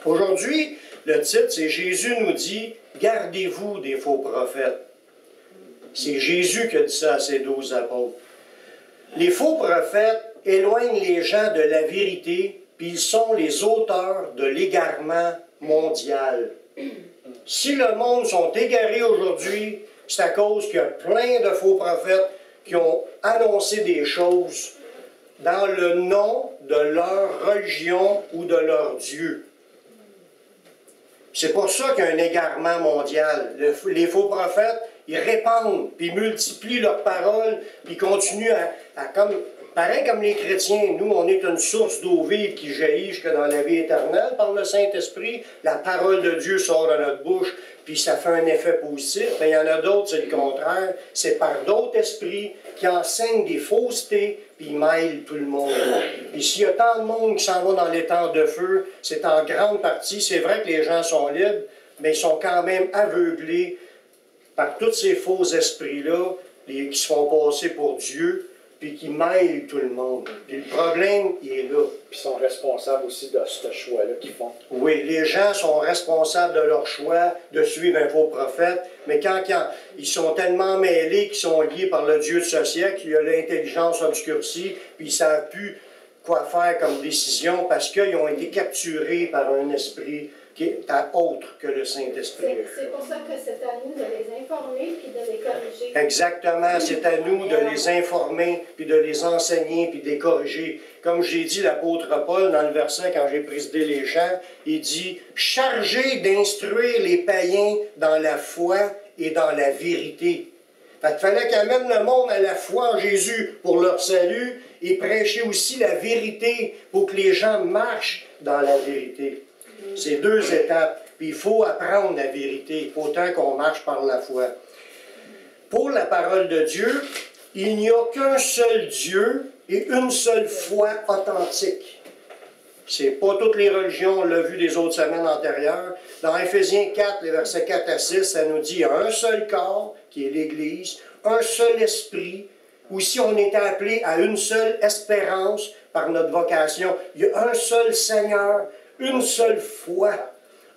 Aujourd'hui, le titre, c'est Jésus nous dit « Gardez-vous des faux prophètes ». C'est Jésus qui a dit ça à ses 12 apôtres. Les faux prophètes éloignent les gens de la vérité, puis ils sont les auteurs de l'égarement mondial. Si le monde sont égarés aujourd'hui, c'est à cause qu'il y a plein de faux prophètes qui ont annoncé des choses dans le nom de leur religion ou de leur Dieu. C'est pour ça qu'il y a un égarement mondial. Les faux prophètes, ils répandent, puis ils multiplient leurs paroles, puis ils continuent pareil comme les chrétiens, nous, on est une source d'eau vive qui jaillit jusque dans la vie éternelle par le Saint-Esprit. La parole de Dieu sort de notre bouche, puis ça fait un effet positif. Mais il y en a d'autres, c'est le contraire. C'est par d'autres esprits qui enseignent des faussetés, puis ils mêlent tout le monde. Puis s'il y a tant de monde qui s'en va dans les temps de feu, c'est en grande partie, c'est vrai que les gens sont libres, mais ils sont quand même aveuglés par tous ces faux esprits-là, qui se font passer pour Dieu, puis qui mêlent tout le monde. Puis le problème, il est là. Puis ils sont responsables aussi de ce choix-là qu'ils font. Oui, les gens sont responsables de leur choix de suivre un faux prophète, mais quand ils sont tellement mêlés qu'ils sont liés par le Dieu de ce siècle, il y a l'intelligence obscurcie, puis ils ne savent plus quoi faire comme décision parce qu'ils ont été capturés par un esprit qui est autre que le Saint-Esprit. C'est pour ça que c'est à nous de les informer puis de les corriger. Exactement, c'est à nous de les informer, puis de les enseigner, puis de les corriger. Comme j'ai dit l'apôtre Paul dans le verset quand j'ai présidé les chants, il dit « Chargé d'instruire les païens dans la foi et dans la vérité ». Fait qu'il fallait qu'ils amènent le monde à la foi en Jésus pour leur salut et prêcher aussi la vérité pour que les gens marchent dans la vérité. C'est deux étapes. Puis il faut apprendre la vérité, autant qu'on marche par la foi. Pour la parole de Dieu, il n'y a qu'un seul Dieu et une seule foi authentique. C'est pas toutes les religions, on l'a vu des autres semaines antérieures. Dans Éphésiens 4, les versets 4 à 6, ça nous dit il y a un seul corps, qui est l'Église, un seul esprit, aussi on est appelé à une seule espérance par notre vocation. Il y a un seul Seigneur, une seule foi,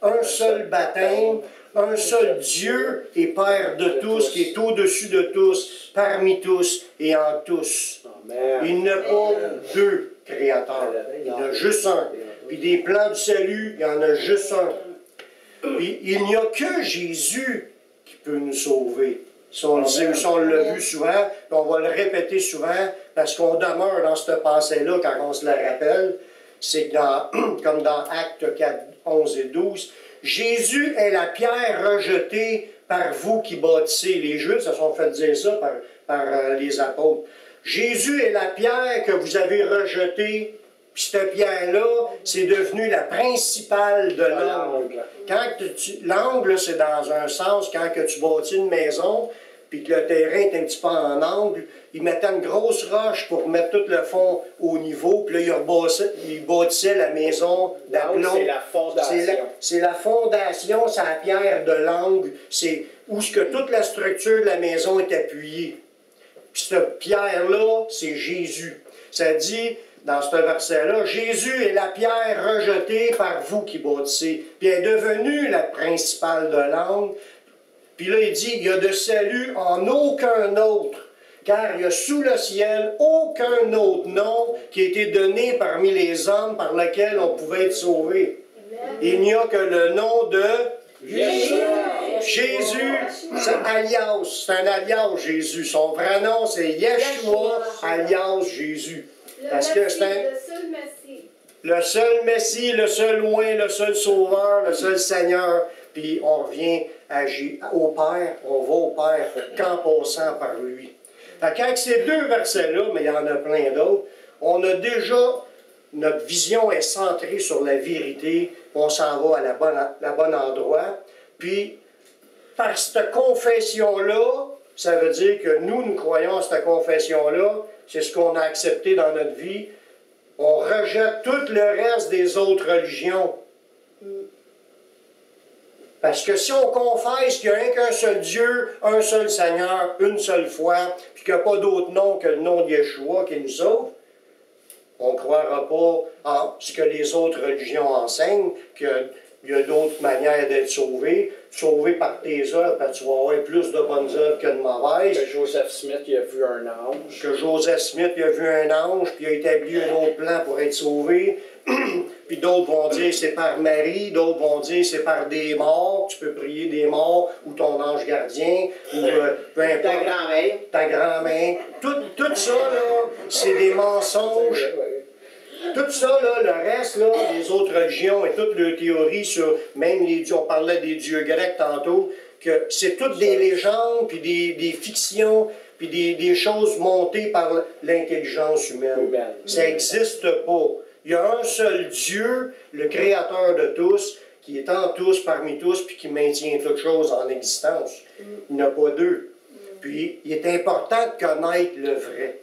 un seul baptême, un seul Dieu et Père de tous, qui est au-dessus de tous, parmi tous et en tous. Amen. Il n'y a pas deux créateurs, il y en a juste un. Puis des plans du salut, il y en a juste un. Puis il n'y a que Jésus qui peut nous sauver. Ça, on l'a vu souvent, puis on va le répéter souvent, parce qu'on demeure dans cette pensée-là quand on se la rappelle. C'est comme dans Actes 4, 11 et 12. Jésus est la pierre rejetée par vous qui bâtissez. Les Juifs se sont fait dire ça par les apôtres. Jésus est la pierre que vous avez rejetée. Puis cette pierre-là, c'est devenu la principale de l'angle. L'angle, c'est dans un sens, quand que tu bâtis une maison, puis que le terrain est un petit peu en angle, ils mettaient une grosse roche pour mettre tout le fond au niveau, puis là, ils bâtissaient la maison d'aplomb. C'est la fondation. C'est la fondation, c'est la pierre de l'angle, c'est où ce que toute la structure de la maison est appuyée. Puis cette pierre-là, c'est Jésus. Ça dit, dans ce verset-là, Jésus est la pierre rejetée par vous qui bâtissez, puis elle est devenue la principale de l'angle. Puis là, il dit, il y a de salut en aucun autre, car il y a sous le ciel aucun autre nom qui a été donné parmi les hommes par lequel on pouvait être sauvé. Il n'y a que le nom de Jésus. C'est alias, c'est un alias Jésus. Son vrai nom, c'est Yeshua, alias Jésus. Parce que c'est le seul Messie, le seul loin, le seul Sauveur, le seul Seigneur. Puis on revient au Père, on va au Père qu'en passant par lui. Fait qu'avec ces deux versets-là, mais il y en a plein d'autres, on a déjà, notre vision est centrée sur la vérité, on s'en va à la bonne endroit. Puis, par cette confession-là, ça veut dire que nous croyons à cette confession-là, c'est ce qu'on a accepté dans notre vie. On rejette tout le reste des autres religions. Parce que si on confesse qu'il n'y a qu'un seul Dieu, un seul Seigneur, une seule foi, puis qu'il n'y a pas d'autre nom que le nom de Yeshua qui nous sauve, On ne croira pas en ce que les autres religions enseignent, qu'il y a d'autres manières d'être sauvé. Sauvé par tes œuvres, ben, tu vas avoir plus de bonnes œuvres que de mauvaises. Que Joseph Smith il a vu un ange. Que Joseph Smith il a vu un ange, puis il a établi un autre plan pour être sauvé. Puis d'autres vont dire c'est par Marie, d'autres vont dire c'est par des morts, tu peux prier des morts, ou ton ange gardien, ou peu importe. Ta grand-mère. Ta grand-mère. Tout ça, là, c'est des mensonges. Tout ça, là, le reste, là, les autres religions et toutes leurs théories sur, même les dieux, on parlait des dieux grecs tantôt, que c'est toutes des légendes, puis des fictions, puis des choses montées par l'intelligence humaine. Ça n'existe pas. Il y a un seul Dieu, le Créateur de tous, qui est en tous, parmi tous, puis qui maintient toutes choses en existence. Il n'y en a pas deux. Puis, il est important de connaître le vrai.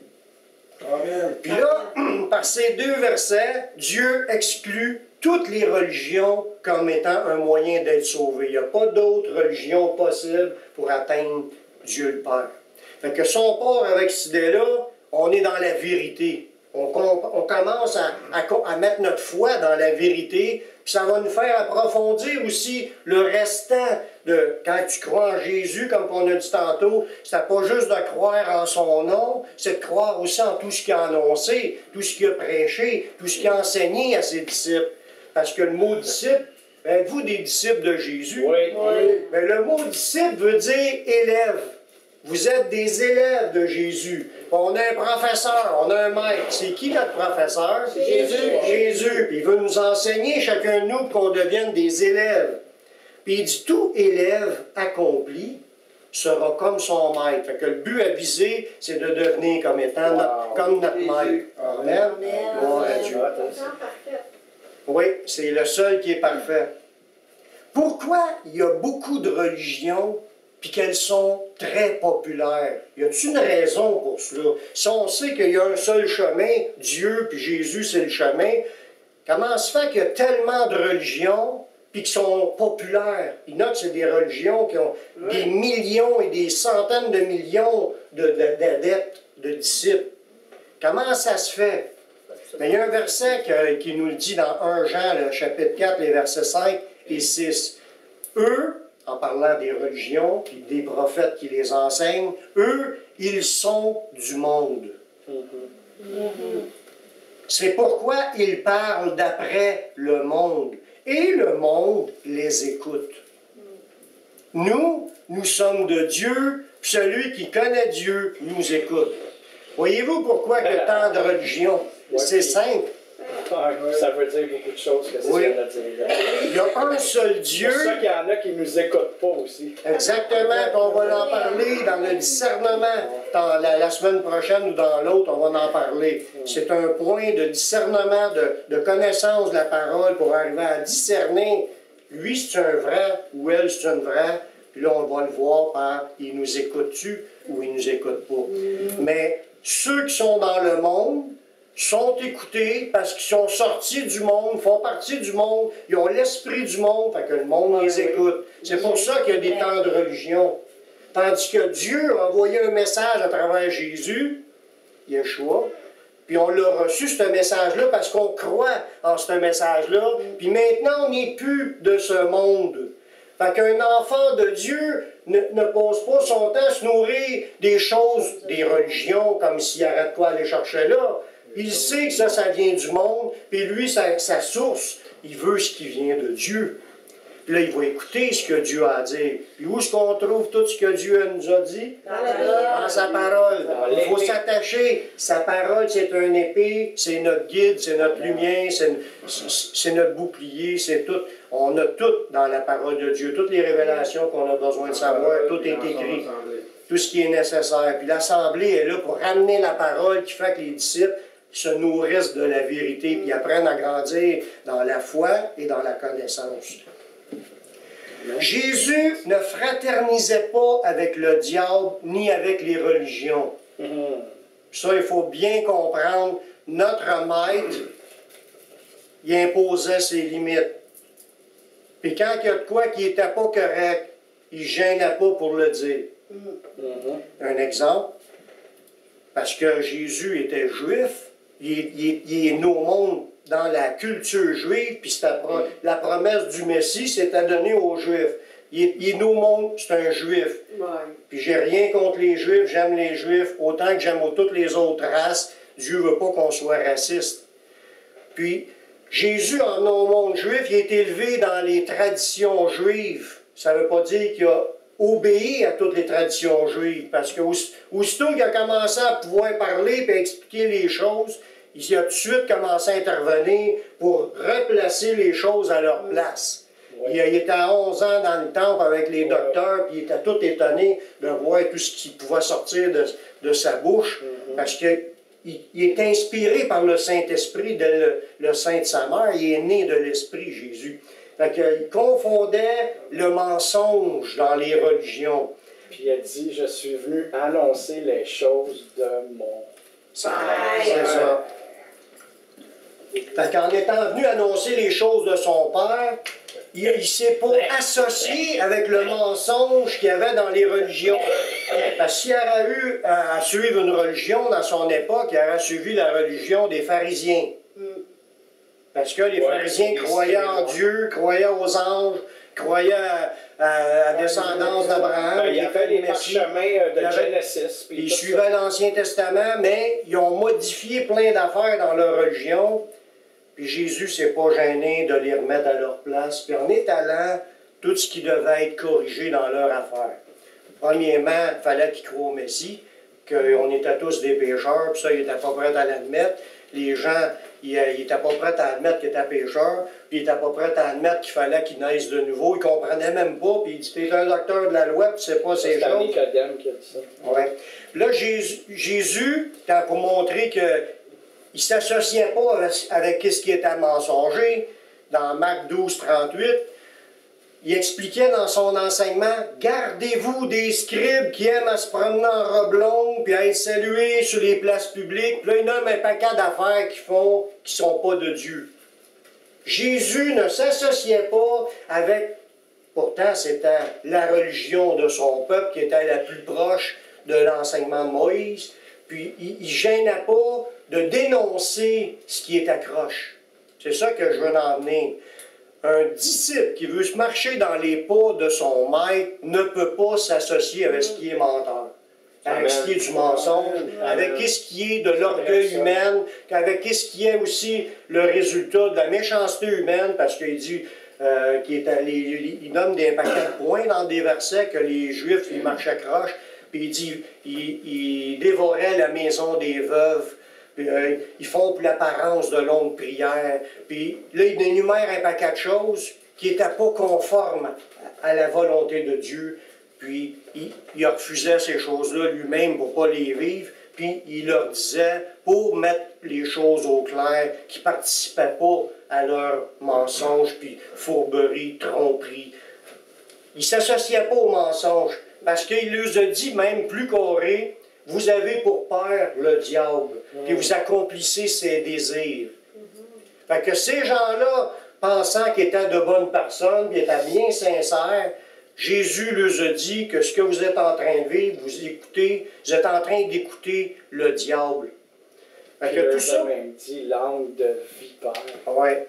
Amen. Puis là, par ces deux versets, Dieu exclut toutes les religions comme étant un moyen d'être sauvé. Il n'y a pas d'autre religion possible pour atteindre Dieu le Père. Fait que si on part avec cette idée-là, on est dans la vérité. On commence à mettre notre foi dans la vérité, puis ça va nous faire approfondir aussi le restant de quand tu crois en Jésus, comme on a dit tantôt, c'est pas juste de croire en son nom, c'est de croire aussi en tout ce qu'il a annoncé, tout ce qu'il a prêché, tout ce qu'il a enseigné à ses disciples. Parce que le mot disciple, êtes-vous des disciples de Jésus? Oui. Mais le mot disciple veut dire élève. Vous êtes des élèves de Jésus. On a un professeur, on a un maître. C'est qui notre professeur? C'est Jésus. Jésus. Puis il veut nous enseigner, chacun de nous, qu'on devienne des élèves. Puis il dit, tout élève accompli sera comme son maître. Fait que le but à viser, c'est de devenir comme étant comme notre maître. Amen. Gloire à Dieu. Oui, c'est le seul qui est parfait. Pourquoi il y a beaucoup de religions puis qu'elles sont très populaires? Y a-t-il une raison pour cela? Si on sait qu'il y a un seul chemin, Dieu puis Jésus, c'est le chemin, comment se fait qu'il y a tellement de religions puis qui sont populaires? Il y en a que c'est des religions qui ont des millions et des centaines de millions d'adeptes, de disciples. Comment ça se fait? Mais il y a un verset qui nous le dit dans 1 Jean, le chapitre 4, les versets 5 et 6. Eux, en parlant des religions et des prophètes qui les enseignent, eux, ils sont du monde. C'est pourquoi ils parlent d'après le monde. Et le monde les écoute. Nous sommes de Dieu, puis celui qui connaît Dieu nous écoute. Voyez-vous pourquoi il y a tant de religions? C'est simple. Ça veut dire beaucoup de choses que c'est Oui. ça de dire. Il y a un seul Dieu. C'est pour ça qu'il y en a qui ne nous écoutent pas aussi. Exactement, puis on va en parler dans le discernement. Dans la semaine prochaine ou dans l'autre, on va en parler. C'est un point de discernement, de connaissance de la parole pour arriver à discerner. Lui, c'est un vrai ou elle, c'est une vraie. Puis là, on va le voir par il nous écoute-tu ou il nous écoute pas. Mais ceux qui sont dans le monde sont écoutés parce qu'ils sont sortis du monde, font partie du monde, ils ont l'esprit du monde, fait que le monde les écoute. C'est pour ça qu'il y a des temps de religion. Tandis que Dieu a envoyé un message à travers Jésus, Yeshua, puis on l'a reçu, ce message-là, parce qu'on croit en ce message-là, puis maintenant on n'est plus de ce monde. Fait qu'un enfant de Dieu ne passe pas son temps à se nourrir des choses, des religions, comme s'il arrête pas aller chercher là. Il sait que ça vient du monde, puis lui, sa source, il veut ce qui vient de Dieu. Puis là, il va écouter ce que Dieu a à dire. Puis où est-ce qu'on trouve tout ce que Dieu nous a dit? Dans sa parole. Il faut s'attacher. Sa parole, c'est un épée, c'est notre guide, c'est notre lumière, c'est notre bouclier, c'est tout. On a tout dans la parole de Dieu. Toutes les révélations qu'on a besoin de savoir, tout est écrit. Tout ce qui est nécessaire. Puis l'Assemblée est là pour ramener la parole qui fait que les disciples se nourrissent de la vérité, puis apprennent à grandir dans la foi et dans la connaissance. Jésus ne fraternisait pas avec le diable ni avec les religions. Ça, il faut bien comprendre. Notre maître, il imposait ses limites. Puis quand il y a de quoi qui n'était pas correct, il ne gênait pas pour le dire. Un exemple, parce que Jésus était juif, il est né au monde dans la culture juive, puis la promesse du Messie, c'était donnée aux Juifs. Il est né au monde, c'est un Juif. Ouais. Puis j'ai rien contre les Juifs, j'aime les Juifs, autant que j'aime toutes les autres races. Dieu ne veut pas qu'on soit raciste. Puis, Jésus, en né au monde juif, il est élevé dans les traditions juives. Ça ne veut pas dire qu'il a obéi à toutes les traditions juives, parce que aussitôt qu'il a commencé à pouvoir parler et expliquer les choses, il a tout de suite commencé à intervenir pour replacer les choses à leur place. Il était à 11 ans dans le temple avec les docteurs, puis il était tout étonné de voir tout ce qui pouvait sortir de sa bouche, parce qu'il est inspiré par le Saint-Esprit, le sein de sa mère, il est né de l'Esprit, Jésus. Fait qu'il confondait le mensonge dans les religions. Puis il a dit, je suis venu annoncer les choses de mon C'est ça. Fait qu'en étant venu annoncer les choses de son Père, il ne s'est pas associé avec le mensonge qu'il y avait dans les religions. Parce que s'il aurait eu à suivre une religion dans son époque, il aurait suivi la religion des pharisiens. Parce que les pharisiens croyaient en Dieu, croyaient aux anges, croyaient à la descendance d'Abraham. Il a fait les parchemins de Genesis. Ils suivaient l'Ancien Testament, mais ils ont modifié plein d'affaires dans leur religion. Puis Jésus ne s'est pas gêné de les remettre à leur place. Puis en étalant tout ce qui devait être corrigé dans leur affaire. Premièrement, il fallait qu'ils croient au Messie, qu'on était tous des pécheurs, puis ça, ils n'étaient pas prêts à l'admettre. Les gens, ils n'étaient pas prêts à admettre qu'ils étaient pécheurs, puis ils n'étaient pas prêts à admettre qu'il fallait qu'ils naissent de nouveau. Ils ne comprenaient même pas, puis il dit, t'es un docteur de la loi, puis tu ne sais pas ces choses. C'est Nicodème qui a dit ça. Ouais. Là, Jésus, pour montrer qu'il ne s'associait pas avec ce qui était mensonger, dans Marc 12, 38, il expliquait dans son enseignement, « Gardez-vous des scribes qui aiment à se promener en robe longue puis à être salués sur les places publiques. » Puis là, ils nomment un paquet d'affaires qui ne sont pas de Dieu. Jésus ne s'associait pas avec, pourtant c'était la religion de son peuple qui était la plus proche de l'enseignement de Moïse, puis il ne gênait pas de dénoncer ce qui est accroche. C'est ça que je veux en emmener. Un disciple qui veut se marcher dans les pas de son maître ne peut pas s'associer avec ce qui est menteur, avec ce qui est du mensonge, avec ce qui est de l'orgueil humain, avec ce qui est aussi le résultat de la méchanceté humaine, parce qu'il dit, il nomme des paquets de points dans des versets que les Juifs, ils marchaient croche, puis il dit, ils dévoraient la maison des veuves. Puis, ils font pour l'apparence de longues prières. Puis là, il énumère un paquet de choses qui n'étaient pas conformes à la volonté de Dieu. Puis il refusait ces choses-là lui-même pour ne pas les vivre. Puis il leur disait, pour mettre les choses au clair, qu'ils ne participaient pas à leurs mensonges, puis fourberies, tromperies. Il ne s'associait pas aux mensonges, parce qu'il leur a dit, même plus carré, vous avez pour père le diable, et vous accomplissez ses désirs. Fait que ces gens-là, pensant qu'ils étaient de bonnes personnes, puis étaient bien sincères, Jésus leur a dit que ce que vous êtes en train de vivre, vous êtes en train d'écouter le diable. Fait que tout ça, même dit langue de vipère. ouais,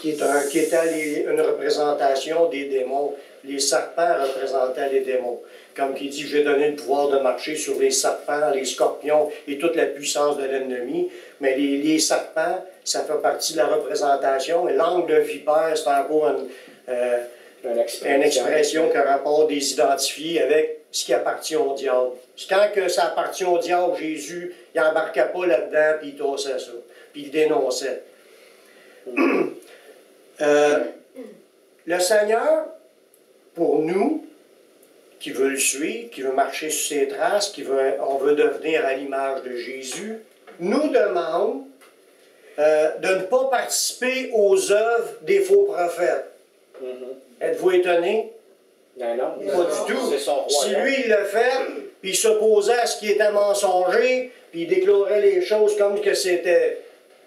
qui était une représentation des démons. Les serpents représentaient les démons. Comme qui dit, j'ai donné le pouvoir de marcher sur les serpents, les scorpions et toute la puissance de l'ennemi. Mais les serpents, ça fait partie de la représentation. Et langue de vipère, c'est encore une expression qui rapporte des identifiés avec ce qui appartient au diable. Quand que ça appartient au diable, Jésus, il n'embarquait pas là-dedans, puis il tassait ça, puis il dénonçait. Le Seigneur, pour nous, qui veut le suivre, qui veut marcher sur ses traces, on veut devenir à l'image de Jésus, nous demande de ne pas participer aux œuvres des faux prophètes. Êtes-vous étonné? Non, non. Pas du tout. C'est son Si royaume. lui, il le fait, puis il s'opposait à ce qui était mensonger, puis il déclarait les choses comme que c'était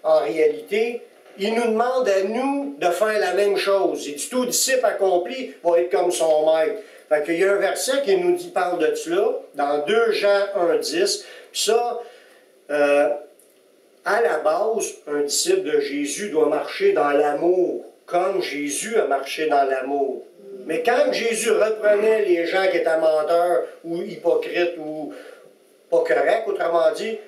en réalité, il nous demande à nous de faire la même chose. Il dit, tout disciple accompli va être comme son maître. Fait qu'il y a un verset qui nous parle de cela, dans 2 Jean 1,10. Puis ça, à la base, un disciple de Jésus doit marcher dans l'amour, comme Jésus a marché dans l'amour. Mais quand Jésus reprenait les gens qui étaient menteurs ou hypocrites ou pas corrects, autrement dit,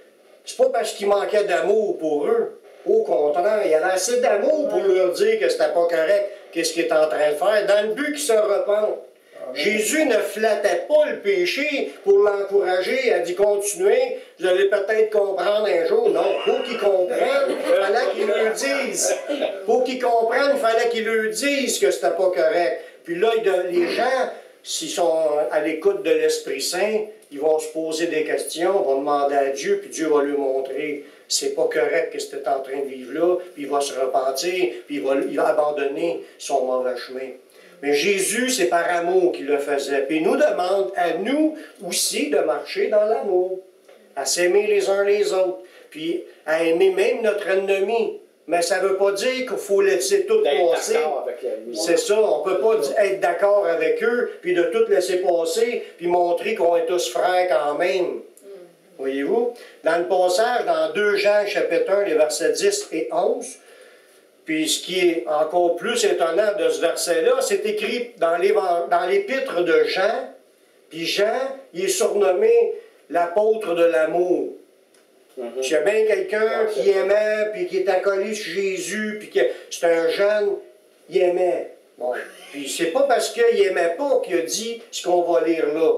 c'est pas parce qu'il manquait d'amour pour eux. Au contraire, il y avait assez d'amour pour leur dire que c'était pas correct, qu'est-ce qu'il est en train de faire, dans le but qu'ils se repentent. Jésus ne flattait pas le péché pour l'encourager. Il a dit continuez, vous allez peut-être comprendre un jour. Non, pour qu'ils comprennent, il fallait qu'ils le disent. Pour qu'ils comprennent, il fallait qu'ils le disent que c'était pas correct. Puis là, les gens, s'ils sont à l'écoute de l'Esprit Saint, ils vont se poser des questions, vont demander à Dieu, puis Dieu va lui montrer c'est pas correct que c'était en train de vivre là, puis il va se repentir, puis il va abandonner son mauvais chemin. Mais Jésus, c'est par amour qu'il le faisait. Puis il nous demande à nous aussi de marcher dans l'amour, à s'aimer les uns les autres, puis à aimer même notre ennemi. Mais ça ne veut pas dire qu'il faut laisser tout passer. C'est ça, on ne peut pas être d'accord avec eux, puis de tout laisser passer, puis montrer qu'on est tous frères quand même. Voyez-vous? Dans le passage, dans 2 Jean, chapitre 1, les versets 10 et 11, puis ce qui est encore plus étonnant de ce verset-là, c'est écrit dans l'épître de Jean, puis Jean, il est surnommé l'apôtre de l'amour. S'il y a bien quelqu'un qui aimait, puis qui est accolé sur Jésus, puis que c'est un jeune, il aimait. Bon. Puis c'est pas parce qu'il n'aimait pas qu'il a dit ce qu'on va lire là.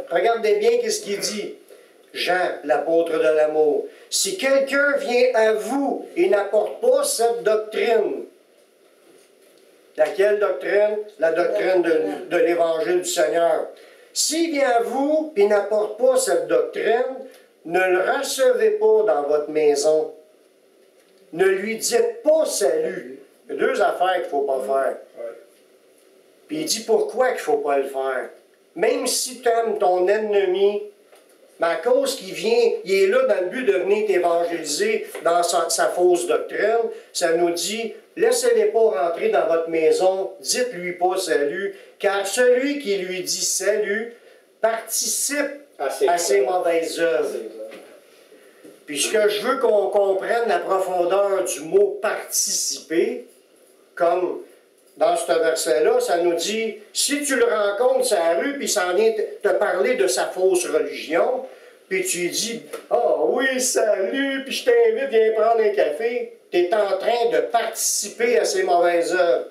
Regardez bien qu'est-ce qu'il dit. Jean, l'apôtre de l'amour. Si quelqu'un vient à vous et n'apporte pas cette doctrine, laquelle doctrine? La doctrine de l'Évangile du Seigneur. S'il vient à vous et n'apporte pas cette doctrine, ne le recevez pas dans votre maison. Ne lui dites pas salut. Il y a 2 affaires qu'il ne faut pas faire. Puis il dit pourquoi qu'il ne faut pas le faire. Même si tu aimes ton ennemi, mais à cause qu'il vient, il est là dans le but de venir t'évangéliser dans sa fausse doctrine, ça nous dit, laissez-les pas rentrer dans votre maison, dites-lui pas salut, car celui qui lui dit salut participe à ses mauvaises œuvres. Puis ce que je veux qu'on comprenne la profondeur du mot participer, comme dans ce verset-là, ça nous dit, si tu le rencontres sur la rue, puis il s'en vient te parler de sa fausse religion, puis tu lui dis, « Ah oui, salut, puis je t'invite, viens prendre un café », tu es en train de participer à ses mauvaises œuvres.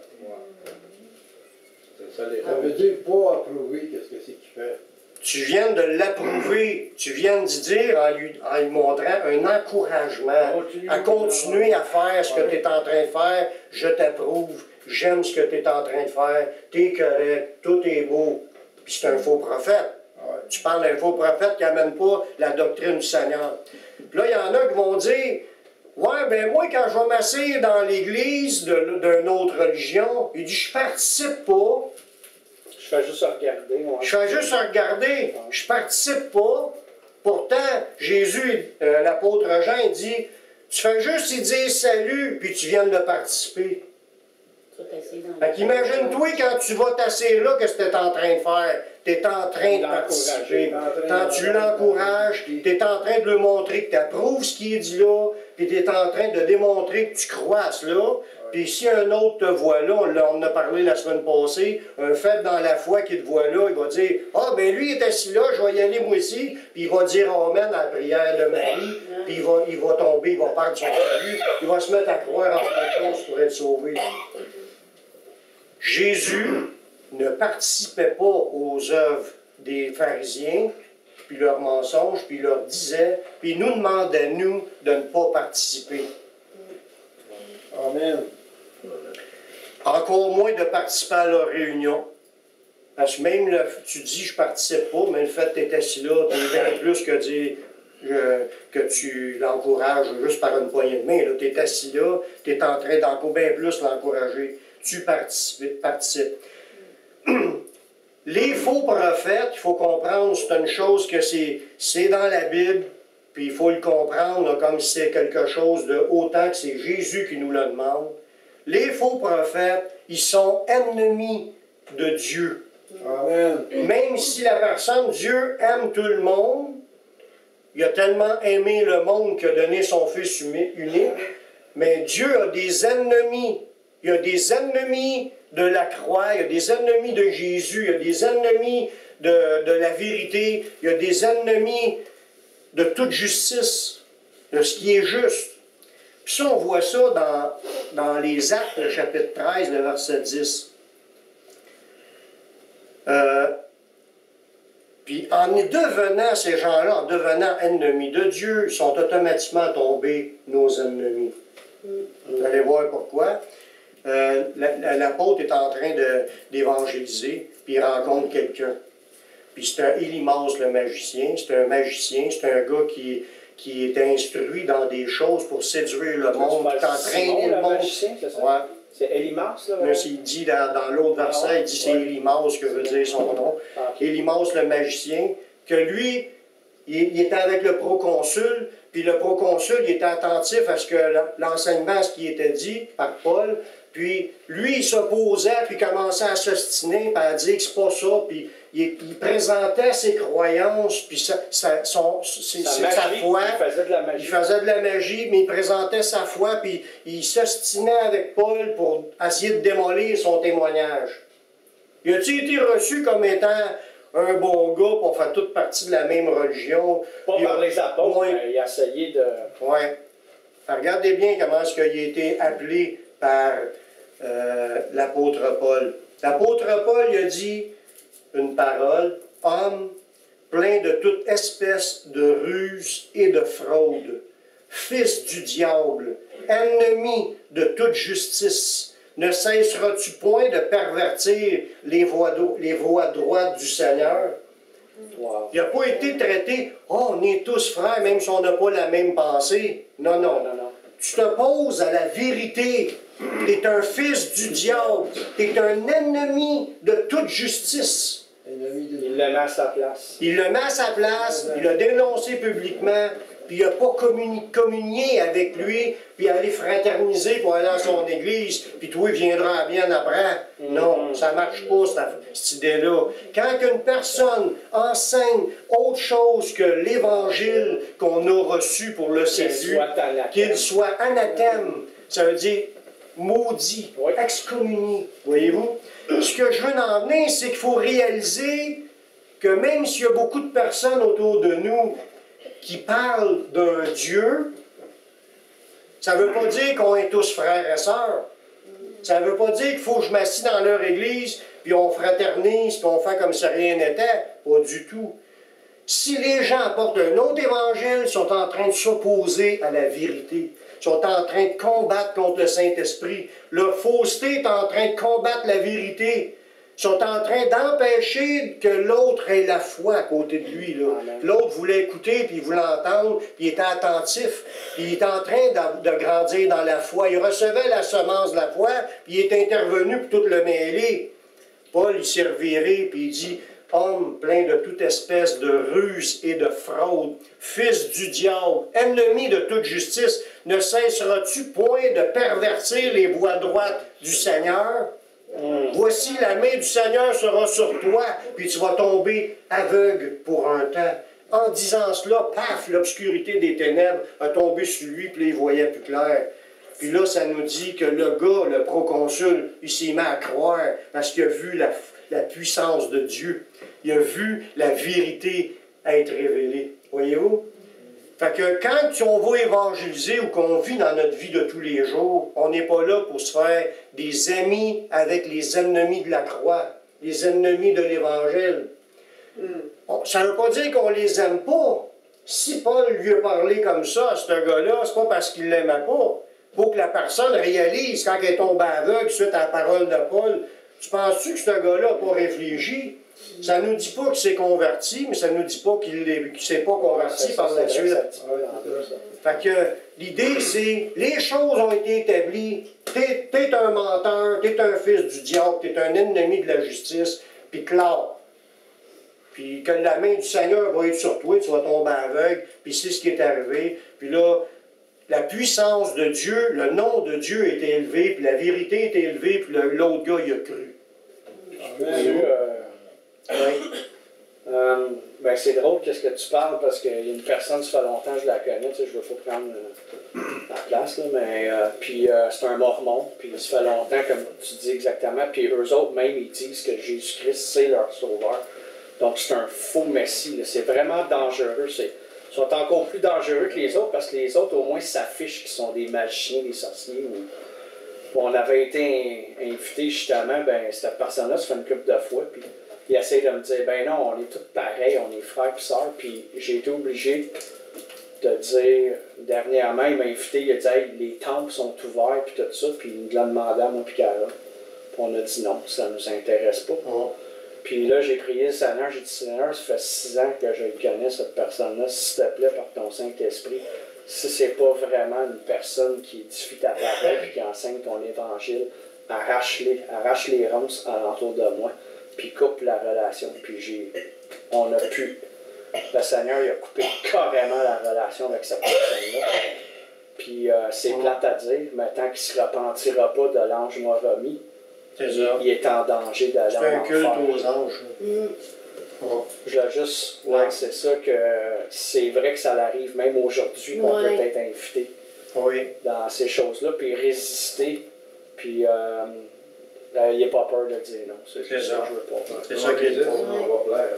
Ça veut dire pas approuver qu'est-ce que c'est qu'il fait. Tu viens de l'approuver, tu viens de dire en lui montrant un encouragement à continuer à faire ce que tu es en train de faire, je t'approuve. J'aime ce que tu es en train de faire, tu es correct, tout est beau. Puis c'est un faux prophète. Tu parles d'un faux prophète qui n'amène pas la doctrine du Seigneur. Puis là, il y en a qui vont dire, ouais, ben moi, quand je vais m'asseoir dans l'église d'une autre religion, il dit, je participe pas. Je fais juste regarder. Ouais. Je fais juste regarder. Je participe pas. Pourtant, Jésus, l'apôtre Jean, il dit, tu fais juste y dire salut, puis tu viens de participer. Fait qu'imagine-toi quand tu vas t'asseoir là, qu'est-ce que tu es en train de faire? Tu es en train de participer. Quand tu l'encourages, tu es en train de lui montrer que tu approuves ce qui est dit là, puis tu es en train de démontrer que tu crois à cela. Puis si un autre te voit là, on en a parlé la semaine passée, un faible dans la foi qui te voit là, il va dire « Ah, ben lui il est assis là, je vais y aller moi aussi. » Puis il va dire « Amen » à la prière de Marie, puis il va tomber, il va perdre son salut, il va se mettre à croire en quelque chose pour être sauvé. Jésus ne participait pas aux œuvres des pharisiens, puis leurs mensonges, puis il leur disait, puis il nous demande à nous de ne pas participer. Amen. Encore moins de participer à leur réunion. Parce que même tu dis je participe pas, mais le fait que tu es assis là, tu es bien plus que dire que tu l'encourages juste par une poignée de main. Tu es assis là, tu es en train d'encore bien plus l'encourager. Tu participes. Les faux prophètes, il faut comprendre, c'est une chose que c'est dans la Bible, puis il faut le comprendre là, comme si c'est quelque chose de autant que c'est Jésus qui nous le demande. Les faux prophètes, ils sont ennemis de Dieu. Amen. Même si la personne, Dieu aime tout le monde, il a tellement aimé le monde qu'il a donné son Fils unique, mais Dieu a des ennemis. Il y a des ennemis de la croix, il y a des ennemis de Jésus, il y a des ennemis de la vérité, il y a des ennemis de toute justice, de ce qui est juste. Puis ça, on voit ça dans les Actes, le chapitre 13, le verset 10. Puis en devenant ces gens-là, en devenant ennemis de Dieu, sont automatiquement tombés nos ennemis. Vous allez voir pourquoi. L'apôtre est en train d'évangéliser, puis il rencontre quelqu'un. Puis c'est un Élymas le magicien, c'est un magicien, c'est un gars qui est instruit dans des choses pour séduire le monde, qui est entraîné le monde. Magicien, c'est ça? Ouais. C'est Élymas, là? Là, il dit dans l'autre verset, il dit c'est Élymas que veut dire son nom. Élymas le magicien, que lui, il était avec le proconsul, puis le proconsul, il était attentif à ce que l'enseignement, ce qui était dit par Paul, puis lui, il s'opposait, puis commençait à s'ostiner, puis à dire que c'est pas ça, puis il présentait ses croyances, puis sa foi. Il faisait de la magie. Il faisait de la magie, mais il présentait sa foi, puis il s'ostinait avec Paul pour essayer de démolir son témoignage. Il a-t-il été reçu comme étant un bon gars, puis on fait toute partie de la même religion? Pas par les apôtres, mais il a essayé de... Oui. Regardez bien comment est-ce qu'il a été appelé par l'apôtre Paul. L'apôtre Paul, il a dit une parole, « Homme plein de toute espèce de ruse et de fraude, fils du diable, ennemi de toute justice, ne cesseras-tu point de pervertir les voies droites du Seigneur? » Wow. Il n'a pas été traité, « Oh, on est tous frères, même si on n'a pas la même pensée. » Non, non. Tu t'opposes à la vérité. Tu es un fils du diable. Tu es un ennemi de toute justice. Il le met à sa place. Il le met à sa place, il l'a dénoncé publiquement, puis il n'a pas communié avec lui, puis aller fraterniser pour aller dans son église, puis toi, il viendra bien après. Non, ça ne marche pas, cette idée-là. Quand une personne enseigne autre chose que l'Évangile qu'on a reçu pour le salut, qu'il soit anathème, ça veut dire maudit, excommunié, voyez-vous? Ce que je veux en venir, c'est qu'il faut réaliser que même s'il y a beaucoup de personnes autour de nous qui parlent d'un Dieu, ça ne veut pas dire qu'on est tous frères et sœurs. Ça ne veut pas dire qu'il faut que je m'assis dans leur église, puis on fraternise, puis on fait comme si rien n'était. Pas du tout. Si les gens apportent un autre évangile, ils sont en train de s'opposer à la vérité. Ils sont en train de combattre contre le Saint-Esprit. Leur fausseté est en train de combattre la vérité. Ils sont en train d'empêcher que l'autre ait la foi à côté de lui. L'autre voulait écouter, puis il voulait entendre, puis il était attentif. Puis il était en train de grandir dans la foi. Il recevait la semence de la foi, puis il est intervenu pour tout le mêler. Paul, il s'est reviré, puis il dit... Homme plein de toute espèce de ruse et de fraude, fils du diable, ennemi de toute justice, ne cesseras-tu point de pervertir les voies droites du Seigneur? Voici la main du Seigneur sera sur toi, puis tu vas tomber aveugle pour un temps. En disant cela, paf, l'obscurité des ténèbres a tombé sur lui, puis il voyait plus clair. Puis là, ça nous dit que le gars, le proconsul, il s'est mis à croire parce qu'il a vu la puissance de Dieu. Il a vu la vérité être révélée. Voyez-vous? Fait que quand on va évangéliser ou qu'on vit dans notre vie de tous les jours, on n'est pas là pour se faire des amis avec les ennemis de la croix, les ennemis de l'Évangile. Ça ne veut pas dire qu'on les aime pas. Si Paul lui a parlé comme ça à ce gars-là, c'est pas parce qu'il ne l'aimait pas. Il faut que la personne réalise quand elle tombe aveugle suite à la parole de Paul. Tu penses-tu que ce gars-là n'a pas réfléchi? Ça ne nous dit pas qu'il s'est converti, mais ça ne nous dit pas qu'il ne s'est pas converti par la suite. Fait que l'idée, c'est, les choses ont été établies, t'es un menteur, t'es un fils du diable, t'es un ennemi de la justice, puis clair. Puis que la main du Seigneur va être sur toi, tu vas tomber aveugle, puis c'est ce qui est arrivé. Puis là, la puissance de Dieu, le nom de Dieu est élevé, puis la vérité est élevée, puis l'autre gars, il a cru. Amen. Oui. Ben c'est drôle qu'est-ce que tu parles parce qu'il y a une personne, ça fait longtemps que je la connais, tu sais, je veux pas prendre la place, là, mais puis c'est un mormon, puis ça fait longtemps, comme tu dis exactement, puis eux autres même, ils disent que Jésus-Christ, c'est leur sauveur. Donc c'est un faux messie, là. C'est vraiment dangereux. Ils sont encore plus dangereux que les autres parce que les autres, au moins, s'affichent qu'ils sont des magiciens, des sorciers. On avait été invités justement, ben cette personne-là, ça fait une couple de fois, puis il essaie de me dire, ben non, on est tous pareils, on est frères et sœurs, puis j'ai été obligé de dire, dernièrement, il m'a invité, il a dit, hey, les temples sont ouverts, puis tout ça, puis il nous l'a demandé à moi, puis Cara. Puis on a dit non, ça ne nous intéresse pas. Puis là, j'ai prié le Seigneur, j'ai dit, Seigneur, ça fait 6 ans que je le connais, cette personne-là, s'il te plaît, par ton Saint-Esprit, si c'est pas vraiment une personne qui édifie ta parole et qui enseigne ton évangile, arrache les ronces alentour de moi, puis coupe la relation. Puis on a pu, le Seigneur il a coupé carrément la relation avec cette personne-là. Puis c'est plate à dire, mais tant qu'il ne se repentira pas de l'ange m'a remis, il est en danger d'aller en enfer. C'est un culte aux anges. Je voulais juste lancer ça, que c'est vrai que ça arrive même aujourd'hui qu'on peut être invité dans ces choses-là, puis résister, puis il n'a pas peur de dire non. C'est ça que je veux pas. C'est ça qui est le on va plaire.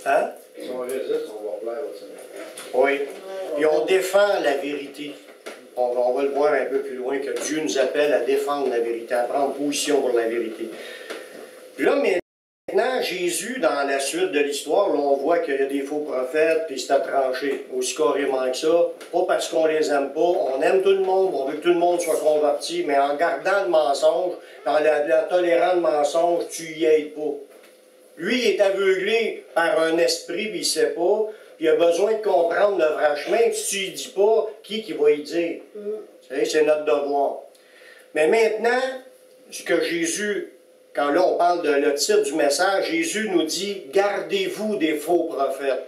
Hein? Si on résiste, on va plaire au Seigneur. Oui. Puis on défend la vérité. On va le voir un peu plus loin, que Dieu nous appelle à défendre la vérité, à prendre position pour la vérité. Puis là, maintenant, Jésus, dans la suite de l'histoire, là, on voit qu'il y a des faux prophètes, puis c'est à trancher, aussi carrément que ça. Pas parce qu'on les aime pas, on aime tout le monde, on veut que tout le monde soit converti, mais en gardant le mensonge, dans la tolérant le mensonge, tu y aides pas. Lui, il est aveuglé par un esprit, puis il ne sait pas, puis il a besoin de comprendre le vrai chemin, puis si tu lui dis pas, qui va y dire? C'est notre devoir. Mais maintenant, ce que Jésus... Quand là, on parle de le titre du message, Jésus nous dit « Gardez-vous des faux prophètes ».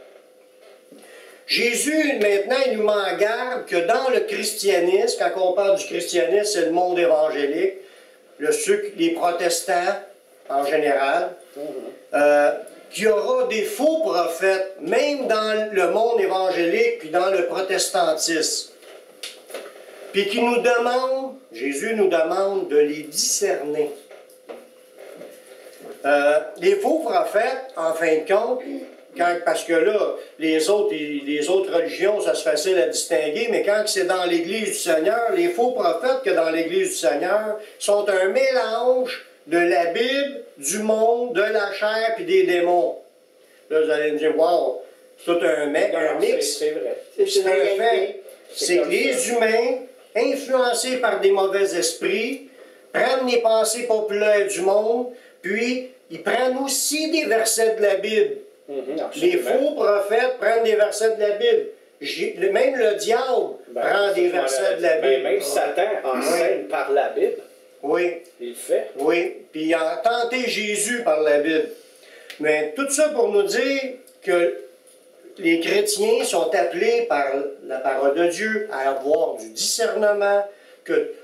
Jésus, maintenant, il nous met en garde que dans le christianisme, quand on parle du christianisme, c'est le monde évangélique, les protestants en général, qu'il y aura des faux prophètes, même dans le monde évangélique, puis dans le protestantisme. Puis qui nous demande, Jésus nous demande de les discerner. Les faux prophètes, en fin de compte, parce que là, les autres religions, ça se facile à distinguer, mais quand c'est dans l'Église du Seigneur, les faux prophètes que dans l'Église du Seigneur sont un mélange de la Bible, du monde, de la chair et des démons. Là, vous allez me dire, wow, c'est tout un mix. C'est vrai. C'est un fait. C'est que les humains, influencés par des mauvais esprits, prennent les pensées populaires du monde, puis ils prennent aussi des versets de la Bible. Les faux prophètes prennent des versets de la Bible. Même le diable prend des versets de la Bible. Même Satan enseigne par la Bible. Oui. Il le fait. Oui. Puis il a tenté Jésus par la Bible. Mais tout ça pour nous dire que les chrétiens sont appelés par la parole de Dieu à avoir du discernement,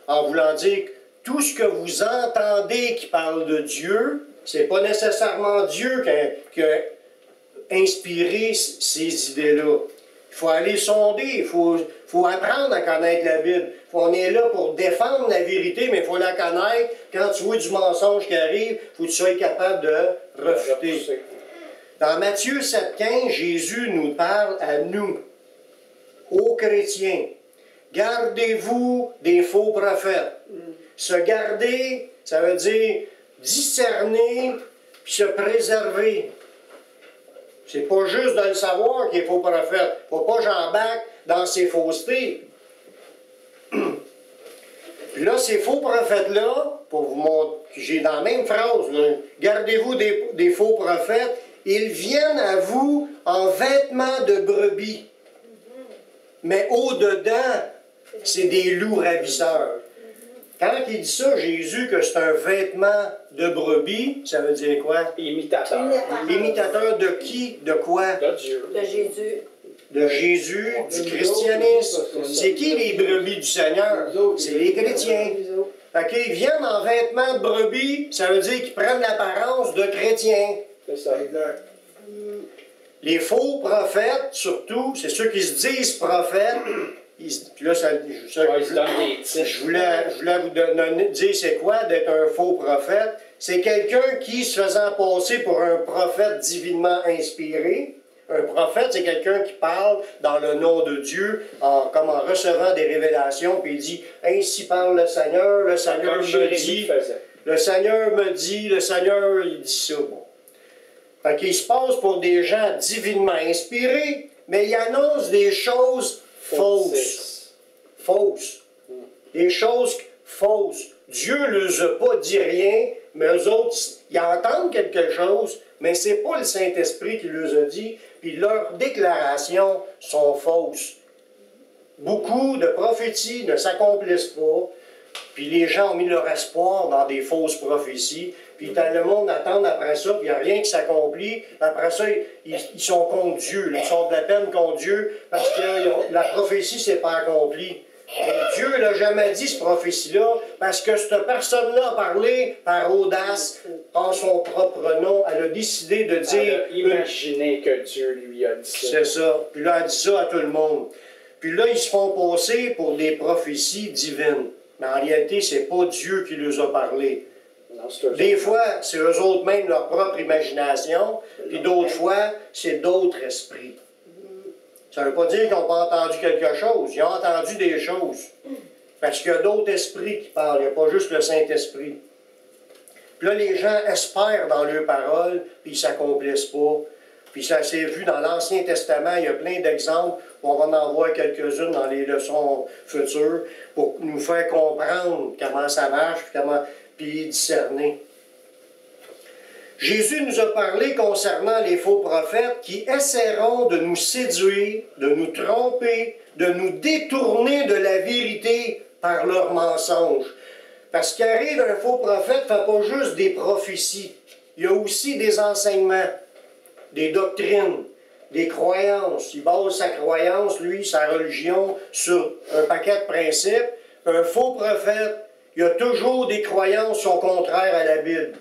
en voulant dire que tout ce que vous entendez qui parle de Dieu, c'est pas nécessairement Dieu qui a inspiré ces idées-là. Il faut aller sonder, il faut apprendre à connaître la Bible. On est là pour défendre la vérité, mais il faut la connaître. Quand tu vois du mensonge qui arrive, il faut que tu sois capable de refuter. Dans Matthieu 7,15, Jésus nous parle à nous, aux chrétiens. Gardez-vous des faux prophètes. Se garder, ça veut dire discerner puis se préserver. C'est pas juste de le savoir qu'il est faux prophète. Faut pas que j'embarque dans ces faussetés. Puis là, ces faux prophètes-là, pour vous montrer, j'ai dans la même phrase, gardez-vous des faux prophètes, ils viennent à vous en vêtements de brebis. Mais au-dedans, c'est des loups ravisseurs. Quand il dit ça, Jésus, que c'est un vêtement de brebis, ça veut dire quoi? Imitateur. Imitateur de qui? De quoi? De Dieu. De Jésus. De Jésus, du christianisme. C'est qui les brebis du Seigneur? C'est les chrétiens. Fait qu'ils viennent en vêtements de brebis, ça veut dire qu'ils prennent l'apparence de chrétiens. C'est ça. Les faux prophètes, surtout, c'est ceux qui se disent prophètes. Puis là, Ils se donnent des titres. je voulais vous dire c'est quoi d'être un faux prophète. C'est quelqu'un qui, se faisant passer pour un prophète divinement inspiré, un prophète, c'est quelqu'un qui parle dans le nom de Dieu, comme en recevant des révélations, puis il dit « Ainsi parle le Seigneur me dit, le Seigneur me dit, le Seigneur, il dit ça. » Bon. Fait qu'il se passe pour des gens divinement inspirés, mais il annonce des choses fausses. Fausses. Des choses fausses. Dieu ne leur a pas dit rien, mais eux autres, ils entendent quelque chose, mais ce n'est pas le Saint-Esprit qui leur a dit, puis leurs déclarations sont fausses. Beaucoup de prophéties ne s'accomplissent pas, puis les gens ont mis leur espoir dans des fausses prophéties, puis le monde attend après ça, puis il n'y a rien qui s'accomplit. Après ça, ils sont contre Dieu, ils sont de la peine contre Dieu, parce que la prophétie ne s'est pas accomplie. Et Dieu ne l'a jamais dit, cette prophétie-là, parce que cette personne-là a parlé par audace, en son propre nom. Elle a décidé de dire... Elle a imaginé que Dieu lui a dit ça. C'est ça. Puis là, elle dit ça à tout le monde. Puis là, ils se font passer pour des prophéties divines. Mais en réalité, ce n'est pas Dieu qui leur a parlé. Non, c'est des fois, c'est eux autres même leur propre imagination, puis d'autres fois, c'est d'autres esprits. Ça ne veut pas dire qu'ils n'ont pas entendu quelque chose. Ils ont entendu des choses. Parce qu'il y a d'autres esprits qui parlent. Il n'y a pas juste le Saint-Esprit. Puis là, les gens espèrent dans leurs paroles, puis ils ne s'accomplissent pas. Puis ça s'est vu dans l'Ancien Testament. Il y a plein d'exemples. On va en voir quelques-unes dans les leçons futures pour nous faire comprendre comment ça marche, puis discerner. Jésus nous a parlé concernant les faux prophètes qui essaieront de nous séduire, de nous tromper, de nous détourner de la vérité par leurs mensonges. Parce qu'arrive un faux prophète ne fait pas juste des prophéties. Il y a aussi des enseignements, des doctrines, des croyances. Il base sa croyance, lui, sa religion, sur un paquet de principes. Un faux prophète, il y a toujours des croyances qui sont contraires à la Bible.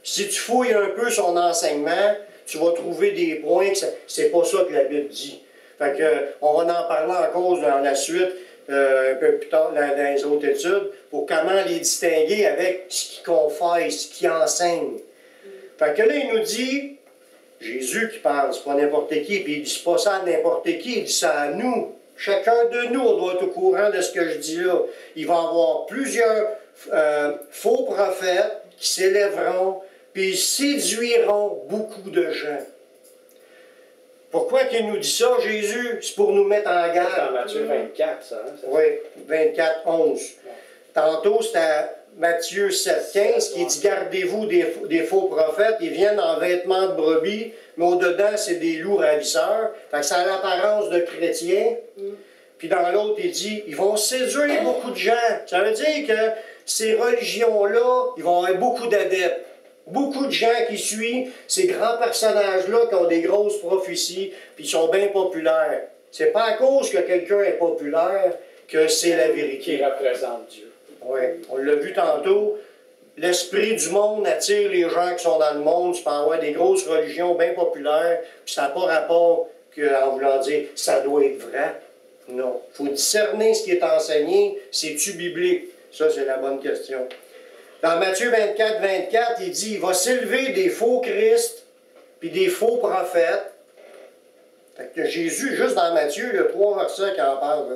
Si tu fouilles un peu son enseignement, tu vas trouver des points que c'est pas ça que la Bible dit. Fait que, on va en parler encore dans la suite, un peu plus tard dans les autres études, pour comment les distinguer avec ce qui confesse, ce qui enseigne. Fait que là, il nous dit, Jésus qui parle, c'est pas n'importe qui, puis il dit pas ça à n'importe qui, il dit ça à nous. Chacun de nous, on doit être au courant de ce que je dis là. Il va y avoir plusieurs faux prophètes qui s'élèveront, puis ils séduiront beaucoup de gens. Pourquoi qu'il nous dit ça, Jésus? C'est pour nous mettre en garde. C'est dans Matthieu 24, ça. Hein, oui, 24, 11. Tantôt, c'était à Matthieu 7, 15 qui dit « Gardez-vous des faux prophètes, ils viennent en vêtements de brebis, mais au-dedans, c'est des loups ravisseurs. » Fait que ça a l'apparence de chrétiens. Puis dans l'autre, il dit « Ils vont séduire beaucoup de gens. » Ça veut dire que ces religions-là, ils vont avoir beaucoup d'adeptes. Beaucoup de gens qui suivent ces grands personnages-là qui ont des grosses prophéties, puis ils sont bien populaires. C'est pas à cause que quelqu'un est populaire que c'est la vérité. Qui représente Dieu. Oui, on l'a vu tantôt. L'esprit du monde attire les gens qui sont dans le monde. Tu peux avoir des grosses religions bien populaires, puis ça n'a pas rapport en voulant dire « ça doit être vrai ». Non. Il faut discerner ce qui est enseigné. C'est-tu biblique? Ça, c'est la bonne question. Dans Matthieu 24, 24, il dit, il va s'élever des faux Christ, puis des faux prophètes. Fait que Jésus, juste dans Matthieu, il y a 3 versets qui en parlent. Là.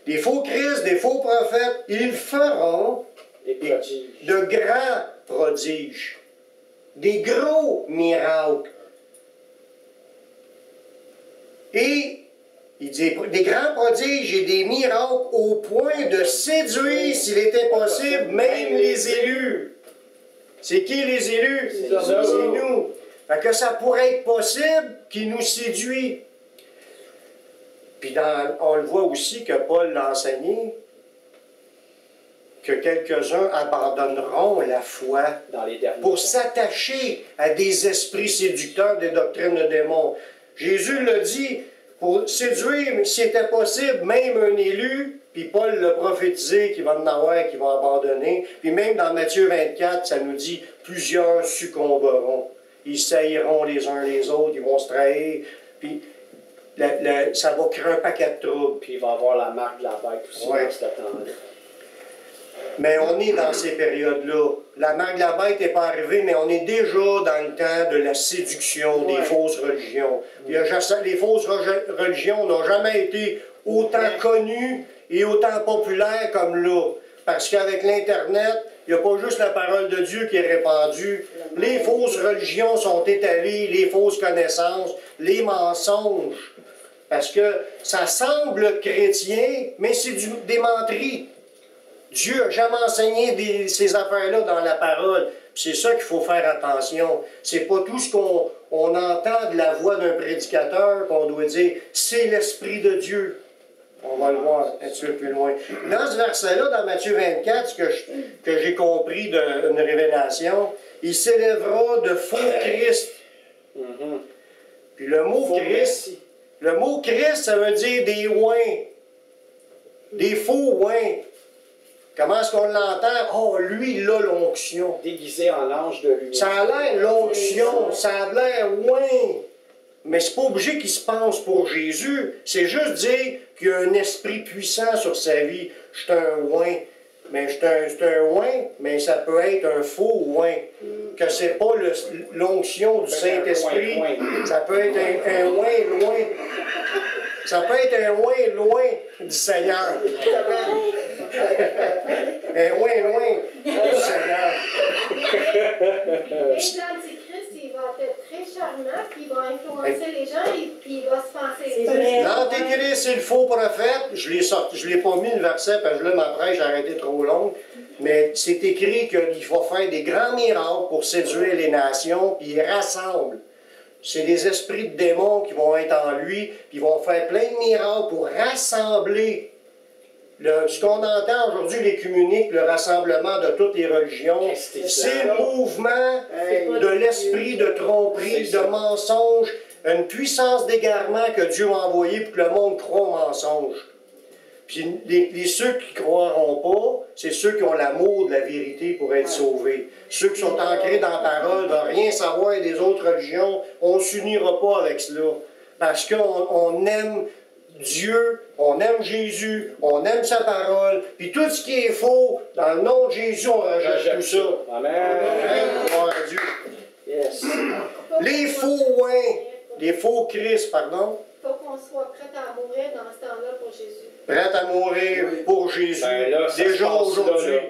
Des faux Christ, des faux prophètes, ils feront de grands prodiges, des gros miracles. Et il dit des grands prodiges et des miracles au point de séduire, s'il était possible, même les élus. C'est qui les élus? C'est nous. Fait que ça pourrait être possible qu'il nous séduit. Puis on le voit aussi que Paul l'a enseigné, que quelques-uns abandonneront la foi pour s'attacher à des esprits séducteurs, des doctrines de démons. Jésus l'a dit, pour séduire, si c'était possible, même un élu, puis Paul l'a prophétisé qu'il va en avoir, qu'il va abandonner. Puis même dans Matthieu 24, ça nous dit, plusieurs succomberont. Ils sailliront les uns les autres, ils vont se trahir. Puis ça va créer un paquet de troubles. Puis il va avoir la marque de la bête aussi Ouais. dans ce temps-là. Mais on est dans ces périodes-là. La marque de la bête n'est pas arrivée, mais on est déjà dans le temps de la séduction des Ouais. fausses religions. Les fausses religions n'ont jamais été autant connues et autant populaires comme là. Parce qu'avec l'Internet, il n'y a pas juste la parole de Dieu qui est répandue. Les fausses religions sont étalées, les fausses connaissances, les mensonges. Parce que ça semble chrétien, mais c'est des menteries. Dieu n'a jamais enseigné ces affaires-là dans la parole. C'est ça qu'il faut faire attention. C'est pas tout ce qu'on entend de la voix d'un prédicateur qu'on doit dire « c'est l'Esprit de Dieu ». On va le voir un petit peu plus loin. Dans ce verset-là, dans Matthieu 24, ce que j'ai compris d'une révélation, il s'élèvera de faux Christ. Puis le mot Faux Christ, Messie. le mot Christ, ça veut dire des oins. Des faux oins. Comment est-ce qu'on l'entend? Oh, lui, il a l'onction. Déguisé en ange de lumière. Ça a l'air l'onction, ça a l'air oin. Mais c'est pas obligé qu'il se pense pour Jésus. C'est juste dire qu'il y a un esprit puissant sur sa vie. Je suis un oin. Mais c'est un oin, mais ça peut être un faux oin. Que c'est pas l'onction du Saint-Esprit. Oin. Ça peut être un oin loin. Ça peut être un oin loin du Seigneur. Un oin loin du Seigneur. L'Antichrist, il va être très charmant, puis il va influencer les gens, et puis il va se penser. C'est vrai. L'Antéchrist, c'est le faux prophète. Je l'ai pas mis le verset parce que là, ma prêche a été trop longue. Mais c'est écrit qu'il va faire des grands miracles pour séduire les nations, puis il rassemble. C'est des esprits de démons qui vont être en lui, puis ils vont faire plein de miracles pour rassembler. Ce qu'on entend aujourd'hui, l'écuménique, le rassemblement de toutes les religions, c'est le mouvement de l'esprit de tromperie, de mensonge, une puissance d'égarement que Dieu a envoyée pour que le monde croit au mensonge. Puis ceux qui ne croiront pas, c'est ceux qui ont l'amour de la vérité pour être sauvés. Ceux qui sont ancrés dans la parole, ne veulent rien savoir des autres religions, on ne s'unira pas avec cela. Parce qu'on aime Dieu, on aime Jésus, on aime sa parole, puis tout ce qui est faux, dans le nom de Jésus, on rejette tout ça. Amen. Amen. Gloire à Dieu. Yes. Les faux oins, les faux Christ, pardon, Il faut qu'on soit prêt à mourir dans ce temps-là pour Jésus. prêts à mourir pour Jésus, Ben là, ça se déjà passe aujourd'hui. là.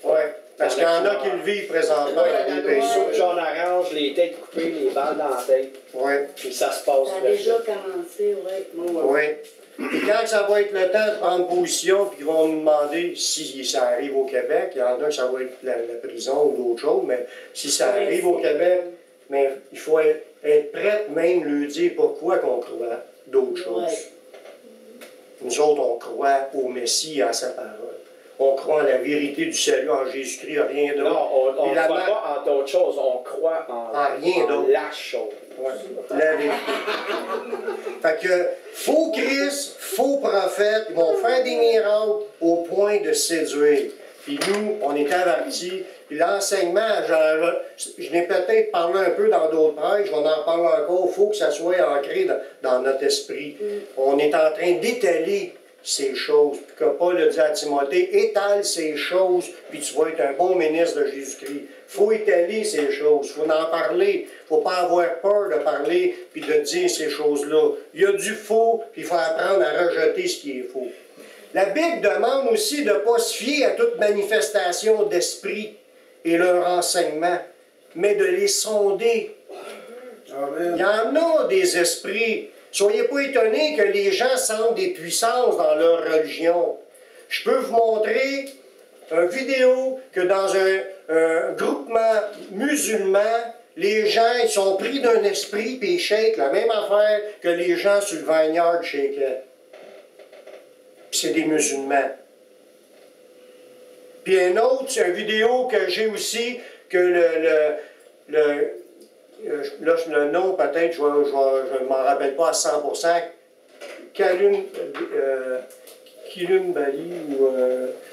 Ouais. Parce qu'il y en a qui le vivent présentement, il y a des pays. Soupe jaune orange, les têtes coupées, les balles dans la tête. Ouais. Puis ça se passe. Ça a là. déjà commencé, oui. Oui. Et quand ça va être le temps de prendre position, puis qu'ils vont nous demander si ça arrive au Québec, il y en a que ça va être la prison ou d'autres choses, mais si ça arrive au Québec, mais il faut être prêt même lui dire pourquoi qu'on croit d'autres choses. Ouais. Nous autres, on croit au Messie et à sa parole. On croit en la vérité du salut en Jésus-Christ, rien d'autre. Non, on Et ne la croit marque- pas en d'autres choses, on croit en rien d'autre. la chose. Ouais, la vérité. Fait que faux Christ, faux prophète, ils vont faire des miracles au point de séduire. Puis nous, on est avertis. Puis l'enseignement, je n'ai peut-être parlé un peu dans d'autres prêches, on en parle encore, il faut que ça soit ancré dans notre esprit. On est en train d'étaler ces choses. Puis que Paul a dit à Timothée, étale ces choses, puis tu vas être un bon ministre de Jésus-Christ. Il faut étaler ces choses, il faut en parler. Il ne faut pas avoir peur de parler puis de dire ces choses-là. Il y a du faux, puis il faut apprendre à rejeter ce qui est faux. La Bible demande aussi de ne pas se fier à toute manifestation d'esprit et leur enseignement, mais de les sonder. Il y en a des esprits. Soyez pas étonnés que les gens sentent des puissances dans leur religion. Je peux vous montrer une vidéo que dans un groupement musulman, les gens ils sont pris d'un esprit et ils shakent la même affaire que les gens sur le vineyard shakaient. C'est des musulmans. Puis un autre, c'est une vidéo que j'ai aussi, que là, le nom, peut-être, je ne m'en rappelle pas à 100%, Kilum Bali, ou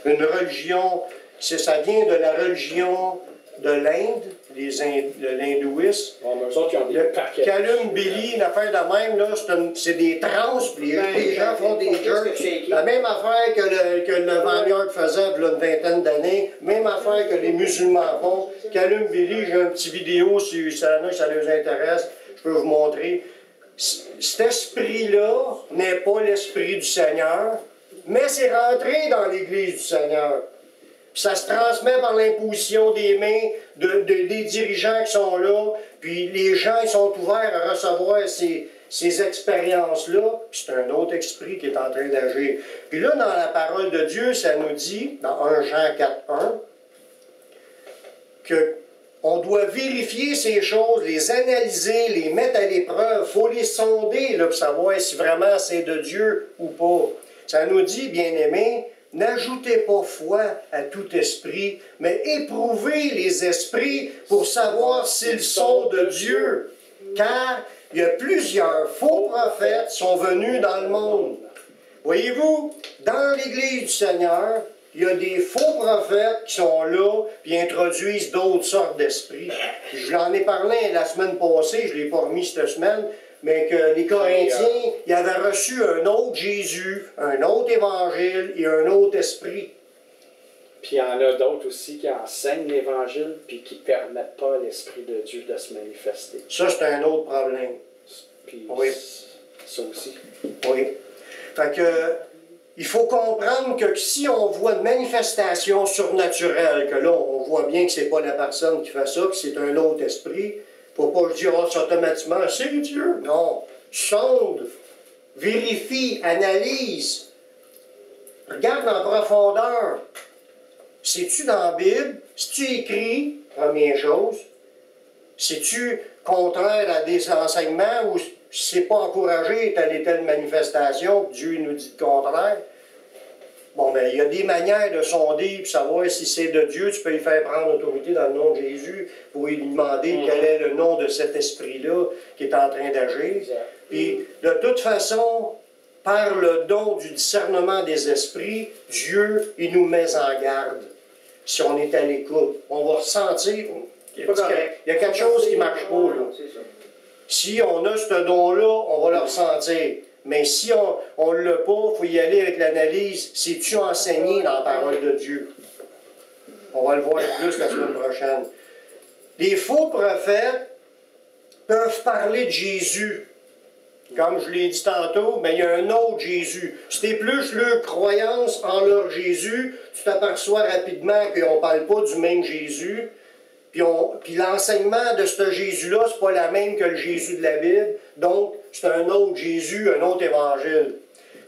une religion, ça vient de la religion de l'Inde, de l'hindouisme. Bon, mais eux autres, ils ont des Le paquets. Calum Billy, une affaire de même, là, c'est des trans, puis les gens font des jerks. La même affaire que le Vineyard faisait il y a une vingtaine d'années, même affaire que les musulmans font. Calum Billy, j'ai une petite vidéo, si ça les intéresse, je peux vous montrer. Cet esprit-là n'est pas l'esprit du Seigneur, mais c'est rentré dans l'Église du Seigneur. Puis ça se transmet par l'imposition des mains des dirigeants qui sont là, puis les gens ils sont ouverts à recevoir ces expériences-là, puis c'est un autre esprit qui est en train d'agir. Puis là, dans la parole de Dieu, ça nous dit, dans 1 Jean 4.1, qu'on doit vérifier ces choses, les analyser, les mettre à l'épreuve, il faut les sonder là, pour savoir si vraiment c'est de Dieu ou pas. Ça nous dit, bien-aimés, n'ajoutez pas foi à tout esprit, mais éprouvez les esprits pour savoir s'ils sont de Dieu. Car il y a plusieurs faux prophètes qui sont venus dans le monde. Voyez-vous, dans l'Église du Seigneur, il y a des faux prophètes qui sont là et introduisent d'autres sortes d'esprits. Je l'en ai parlé la semaine passée, je ne l'ai pas remis cette semaine, mais que les Corinthiens, ils avaient reçu un autre Jésus, un autre évangile et un autre esprit. Puis il y en a d'autres aussi qui enseignent l'Évangile puis qui ne permettent pas à l'Esprit de Dieu de se manifester. Ça, c'est un autre problème. Puis Oui. ça aussi. Oui. Fait que, il faut comprendre que si on voit une manifestation surnaturelle, que là, on voit bien que ce n'est pas la personne qui fait ça, que c'est un autre esprit, il ne faut pas dire, oh, c'est automatiquement, c'est Dieu. Non. Sonde, vérifie, analyse, regarde en profondeur. C'est-tu dans la Bible? C'est-tu écrit, première chose? C'est-tu contraire à des enseignements ou c'est pas encouragé telle et telle manifestation, Dieu nous dit le contraire? Bon, mais il y a des manières de sonder et savoir si c'est de Dieu. Tu peux lui faire prendre autorité dans le nom de Jésus pour lui demander quel est le nom de cet esprit-là qui est en train d'agir. Puis, de toute façon, par le don du discernement des esprits, Dieu, il nous met en garde. Si on est à l'écoute, on va ressentir il y a quelque chose qui ne marche pas. Là. Si on a ce don-là, on va le ressentir. Mais si on ne l'a pas, il faut y aller avec l'analyse. C'est-tu enseigné dans la parole de Dieu? On va le voir plus la semaine prochaine. Les faux prophètes peuvent parler de Jésus. Comme je l'ai dit tantôt, mais il y a un autre Jésus. Si tu épluches leur croyance en leur Jésus, tu t'aperçois rapidement qu'on ne parle pas du même Jésus. Puis l'enseignement de ce Jésus-là, ce n'est pas la même que le Jésus de la Bible. Donc, c'est un autre Jésus, un autre évangile.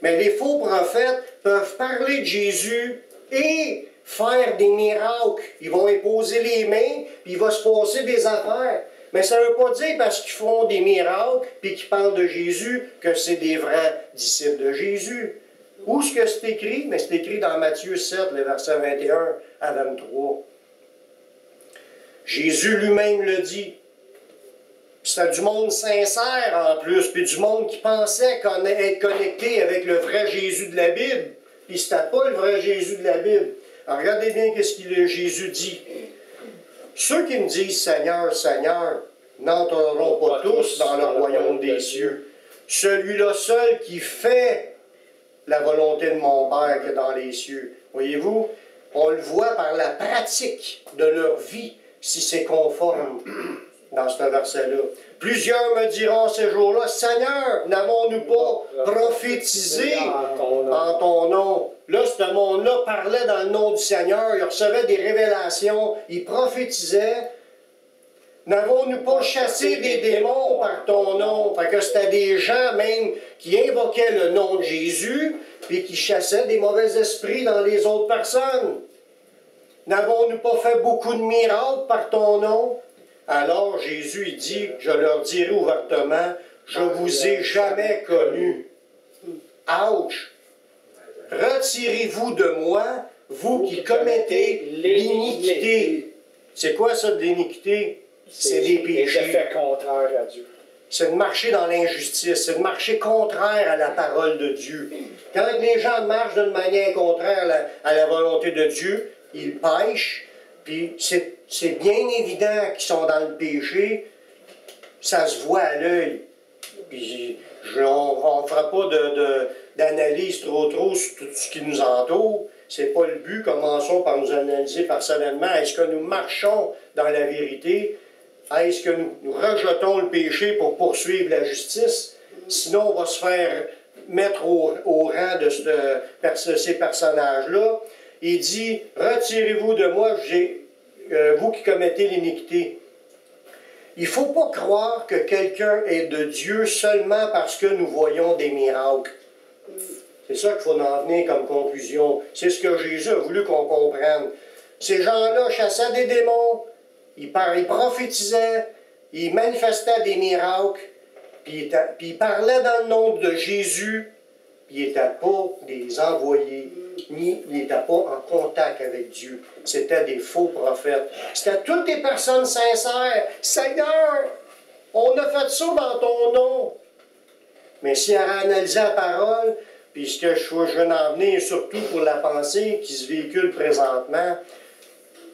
Mais les faux prophètes peuvent parler de Jésus et faire des miracles. Ils vont imposer les mains, puis il va se passer des affaires. Mais ça ne veut pas dire parce qu'ils font des miracles, puis qu'ils parlent de Jésus, que c'est des vrais disciples de Jésus. Où est-ce que c'est écrit? Mais c'est écrit dans Matthieu 7, les versets 21 à 23. Jésus lui-même le dit. C'était du monde sincère en plus, puis du monde qui pensait être connecté avec le vrai Jésus de la Bible. Puis c'était pas le vrai Jésus de la Bible. Alors regardez bien ce que Jésus dit. Ceux qui me disent Seigneur, Seigneur, n'entreront pas tous dans le royaume des cieux. Celui-là seul qui fait la volonté de mon Père qui est dans les cieux. Voyez-vous, on le voit par la pratique de leur vie, si c'est conforme dans ce verset-là. Plusieurs me diront ces jours-là, Seigneur, n'avons-nous pas prophétisé en ton nom? Là, ce monde-là parlait dans le nom du Seigneur, il recevait des révélations, il prophétisait. N'avons-nous pas chassé des démons par ton nom? Fait que c'était des gens même qui invoquaient le nom de Jésus, puis qui chassaient des mauvais esprits dans les autres personnes. N'avons-nous pas fait beaucoup de miracles par ton nom? Alors Jésus il dit, je leur dirai ouvertement, je vous ai jamais connus. Ouch! Retirez-vous de moi, vous qui commettez l'iniquité. C'est quoi ça de l'iniquité? C'est des péchés. Les effets contraires à Dieu. C'est de marcher dans l'injustice, c'est de marcher contraire à la parole de Dieu. Quand les gens marchent d'une manière contraire à la volonté de Dieu, ils pêchent, puis c'est bien évident qu'ils sont dans le péché, ça se voit à l'œil. Puis on ne fera pas d'analyse trop sur tout ce qui nous entoure. C'est pas le but. Commençons par nous analyser personnellement. Est-ce que nous marchons dans la vérité? Est-ce que nous rejetons le péché pour poursuivre la justice? Sinon, on va se faire mettre au rang de ces personnages-là. Il dit, « Retirez-vous de moi, vous qui commettez l'iniquité. » Il ne faut pas croire que quelqu'un est de Dieu seulement parce que nous voyons des miracles. C'est ça qu'il faut en venir comme conclusion. C'est ce que Jésus a voulu qu'on comprenne. Ces gens-là chassaient des démons, ils prophétisaient, ils manifestaient des miracles, puis ils parlaient dans le nom de Jésus, puis ils n'étaient pas des envoyés, ni ils n'étaient pas en contact avec Dieu. C'était des faux prophètes. C'était toutes des personnes sincères. Seigneur, on a fait ça dans ton nom. Mais si elle a analysé la parole, puis ce que je veux en venir surtout pour la pensée qui se véhicule présentement,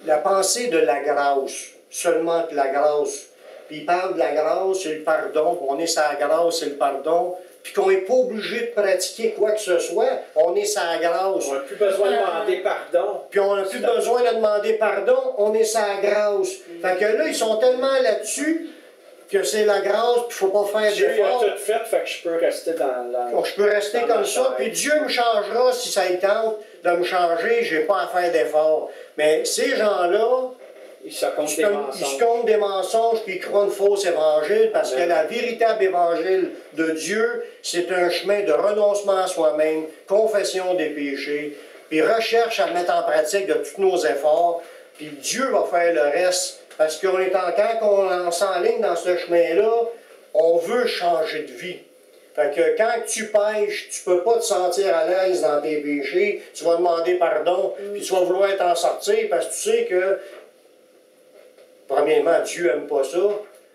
la pensée de la grâce, seulement que la grâce. Puis il parle de la grâce et le pardon, on est sur la grâce et le pardon, puis qu'on n'est pas obligé de pratiquer quoi que ce soit, on est sur la grâce. On n'a plus besoin de demander pardon. Puis on n'a plus besoin de demander pardon, on est sur la grâce. Fait que là, ils sont tellement là-dessus que c'est la grâce, puis il ne faut pas faire d'efforts. Dieu a tout fait, fait que je peux rester dans la... Donc, je peux rester comme ça, puis Dieu me changera si ça y tente de me changer, je n'ai pas à faire d'efforts. Mais ces gens-là, ils se comptent des mensonges, puis ils croient une fausse évangile, parce que la véritable évangile de Dieu, c'est un chemin de renoncement à soi-même, confession des péchés, puis recherche à mettre en pratique de tous nos efforts, puis Dieu va faire le reste. Parce qu'on est quand on s'enligne dans ce chemin-là, on veut changer de vie. Fait que quand tu pêches, tu ne peux pas te sentir à l'aise dans tes péchés, tu vas demander pardon, puis tu vas vouloir t'en sortir parce que tu sais que, premièrement, Dieu n'aime pas ça,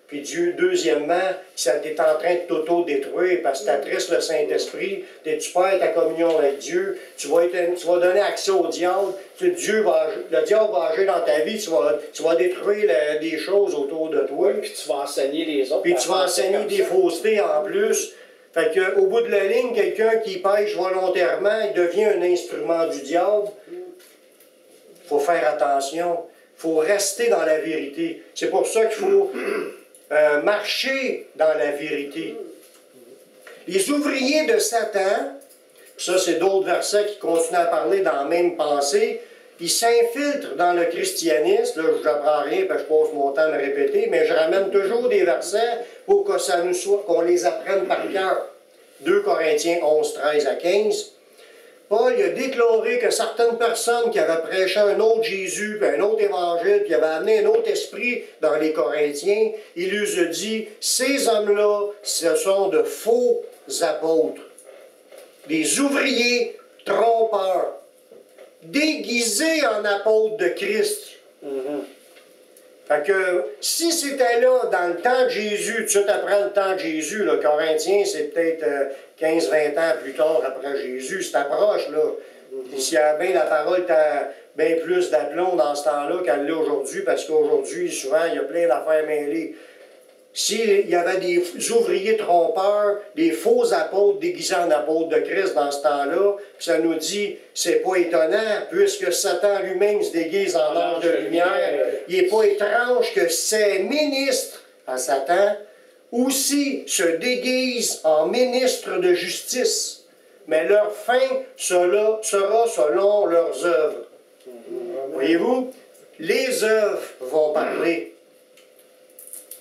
puis Dieu, deuxièmement, ça t'est en train de t'auto-détruire parce que tu attristes le Saint-Esprit, tu perds ta communion avec Dieu, tu vas donner accès au diable, le diable va agir dans ta vie, tu vas détruire des choses autour de toi. Puis tu vas enseigner les autres. Puis tu vas enseigner des faussetés en plus. Fait qu'au bout de la ligne, quelqu'un qui pêche volontairement, il devient un instrument du diable. Il faut faire attention. Il faut rester dans la vérité. C'est pour ça qu'il faut marcher dans la vérité. Les ouvriers de Satan, ça c'est d'autres versets qui continuent à parler dans la même pensée, ils s'infiltrent dans le christianisme. Là, je n'apprends rien parce que je passe mon temps à me répéter, mais je ramène toujours des versets pour que ça nous soit, qu'on les apprenne par cœur. 2 Corinthiens 11, 13 à 15. Paul a déclaré que certaines personnes qui avaient prêché un autre Jésus, puis un autre évangile, puis avaient amené un autre esprit dans les Corinthiens, il lui a dit, ces hommes-là, ce sont de faux apôtres, des ouvriers trompeurs, déguisés en apôtres de Christ. Fait que si c'était là dans le temps de Jésus, tout de suite après le temps de Jésus, le Corinthien, c'est peut-être 15-20 ans plus tard après Jésus, c'est approche, là. S'il y a bien la parole, t'as bien plus d'aplomb dans ce temps-là qu'elle l'est aujourd'hui, parce qu'aujourd'hui, souvent, il y a plein d'affaires mêlées. S'il y avait des ouvriers trompeurs, des faux apôtres déguisés en apôtres de Christ dans ce temps-là, ça nous dit, c'est pas étonnant, puisque Satan lui-même se déguise en ange de lumière, il n'est pas étrange que ses ministres à Satan aussi se déguisent en ministres de justice, mais leur fin sera selon leurs œuvres. Voyez-vous, les œuvres vont parler.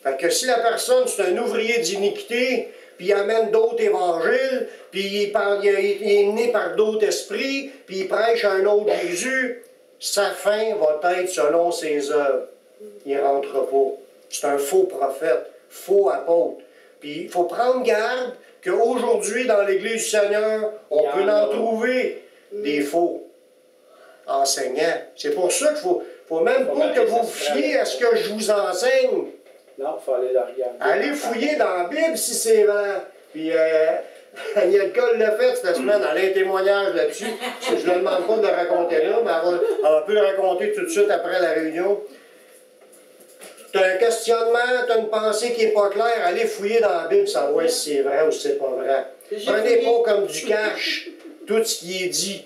Fait que si la personne, c'est un ouvrier d'iniquité, puis il amène d'autres évangiles, puis il est né par d'autres esprits, puis il prêche un autre Jésus, sa fin va être selon ses œuvres. Il ne rentre pas. C'est un faux prophète, faux apôtre. Puis il faut prendre garde qu'aujourd'hui, dans l'Église du Seigneur, on peut en trouver des faux enseignants. C'est pour ça qu'il ne faut même pas que vous vous fiez à ce que je vous enseigne. Non, il faut aller la regarder. Allez fouiller dans la Bible si c'est vrai. Puis, Nicole l'a fait cette semaine, elle a un témoignage là-dessus. Je ne le demande pas de le raconter là, mais elle peut le raconter tout de suite après la réunion. tu as un questionnement, tu as une pensée qui n'est pas claire, allez fouiller dans la Bible, savoir si c'est vrai ou si c'est pas vrai. Prenez pas comme du cash tout ce qui est dit.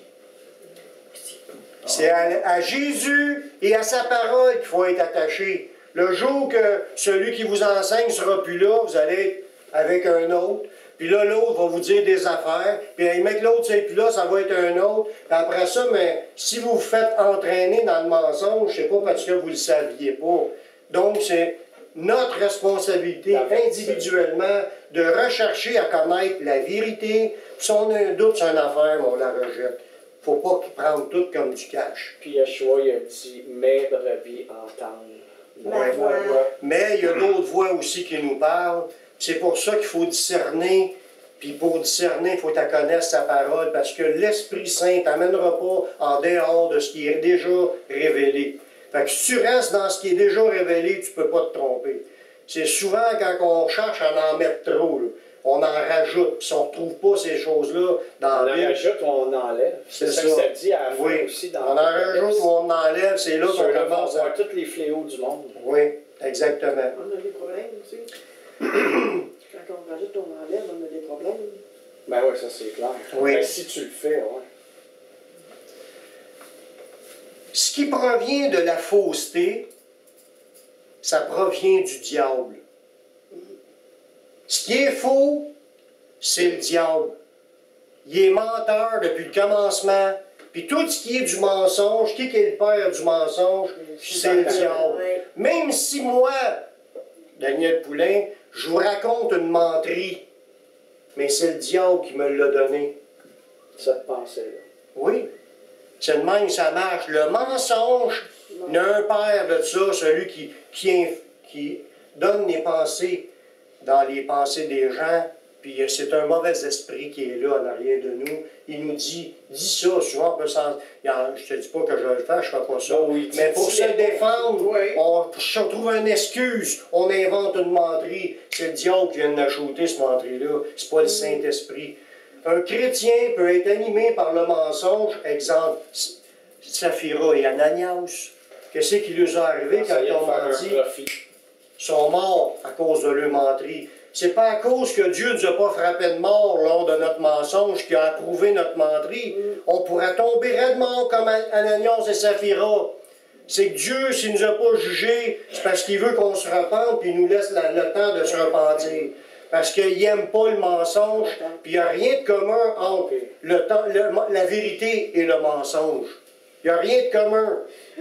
C'est à Jésus et à sa parole qu'il faut être attaché. Le jour que celui qui vous enseigne ne sera plus là, vous allez être avec un autre. Puis là, l'autre va vous dire des affaires. Puis mec, l'autre, c'est plus là, ça va être un autre. Puis après ça, mais si vous vous faites entraîner dans le mensonge, c'est pas parce que vous ne le saviez pas. Donc, c'est notre responsabilité individuellement de rechercher à connaître la vérité. Puis si on a un doute sur une affaire, on la rejette. Il ne faut pas prendre tout comme du cash. Puis Yeshua, il a dit, mes brebis entendent. Ma voix. Mais il y a d'autres voix aussi qui nous parlent. C'est pour ça qu'il faut discerner. Puis pour discerner, il faut que tu connaisses sa parole, parce que l'Esprit Saint ne t'amènera pas en dehors de ce qui est déjà révélé. Fait que si tu restes dans ce qui est déjà révélé, tu ne peux pas te tromper. C'est souvent quand on cherche à en mettre trop, là, on en rajoute. Puis si on ne retrouve pas ces choses-là dans la On en Bible, rajoute ou on enlève. C'est ça que ça dit à la fin oui. aussi dans On en rajoute ou on enlève, c'est là qu'on Ceux-là vont commence à... voir tous les fléaux du monde. Oui, exactement. On a des problèmes aussi. Quand on rajoute, on enlève, on a des problèmes. Ben oui, ça c'est clair. Oui. Ben, si tu le fais, ouais. Ce qui provient de la fausseté, ça provient du diable. Ce qui est faux, c'est le diable. Il est menteur depuis le commencement. Puis tout ce qui est du mensonge, qui est le père du mensonge, c'est le diable. Même si moi, Daniel Poulain, je vous raconte une menterie, mais c'est le diable qui me l'a donné. Cette pensée-là. Oui, c'est de même que ça marche. Le mensonge, il y a un père de ça, celui qui donne les pensées dans les pensées des gens, puis c'est un mauvais esprit qui est là en arrière de nous. Il nous dit ça, souvent on peut s'en... Je ne te dis pas que je le fais, je ne ferai pas ça. Non, oui, mais pour se défendre, Oui. on trouve une excuse, on invente une menterie. C'est le diable qui vient de shooter cette menterie-là, c'est pas le Saint-Esprit. Un chrétien peut être animé par le mensonge, exemple, Saphira et Ananias. Qu'est-ce qui leur est arrivé quand ils ont menti? Ils sont morts à cause de leur menterie. C'est pas à cause que Dieu ne nous a pas frappé de mort lors de notre mensonge qui a approuvé notre menterie. On pourrait tomber raidement comme Ananias et Saphira. C'est que Dieu, s'il ne nous a pas jugés, c'est parce qu'il veut qu'on se repente et il nous laisse le temps de se repentir. Parce qu'il n'aime pas le mensonge, puis il n'y a rien de commun entre la vérité et le mensonge. Il n'y a rien de commun.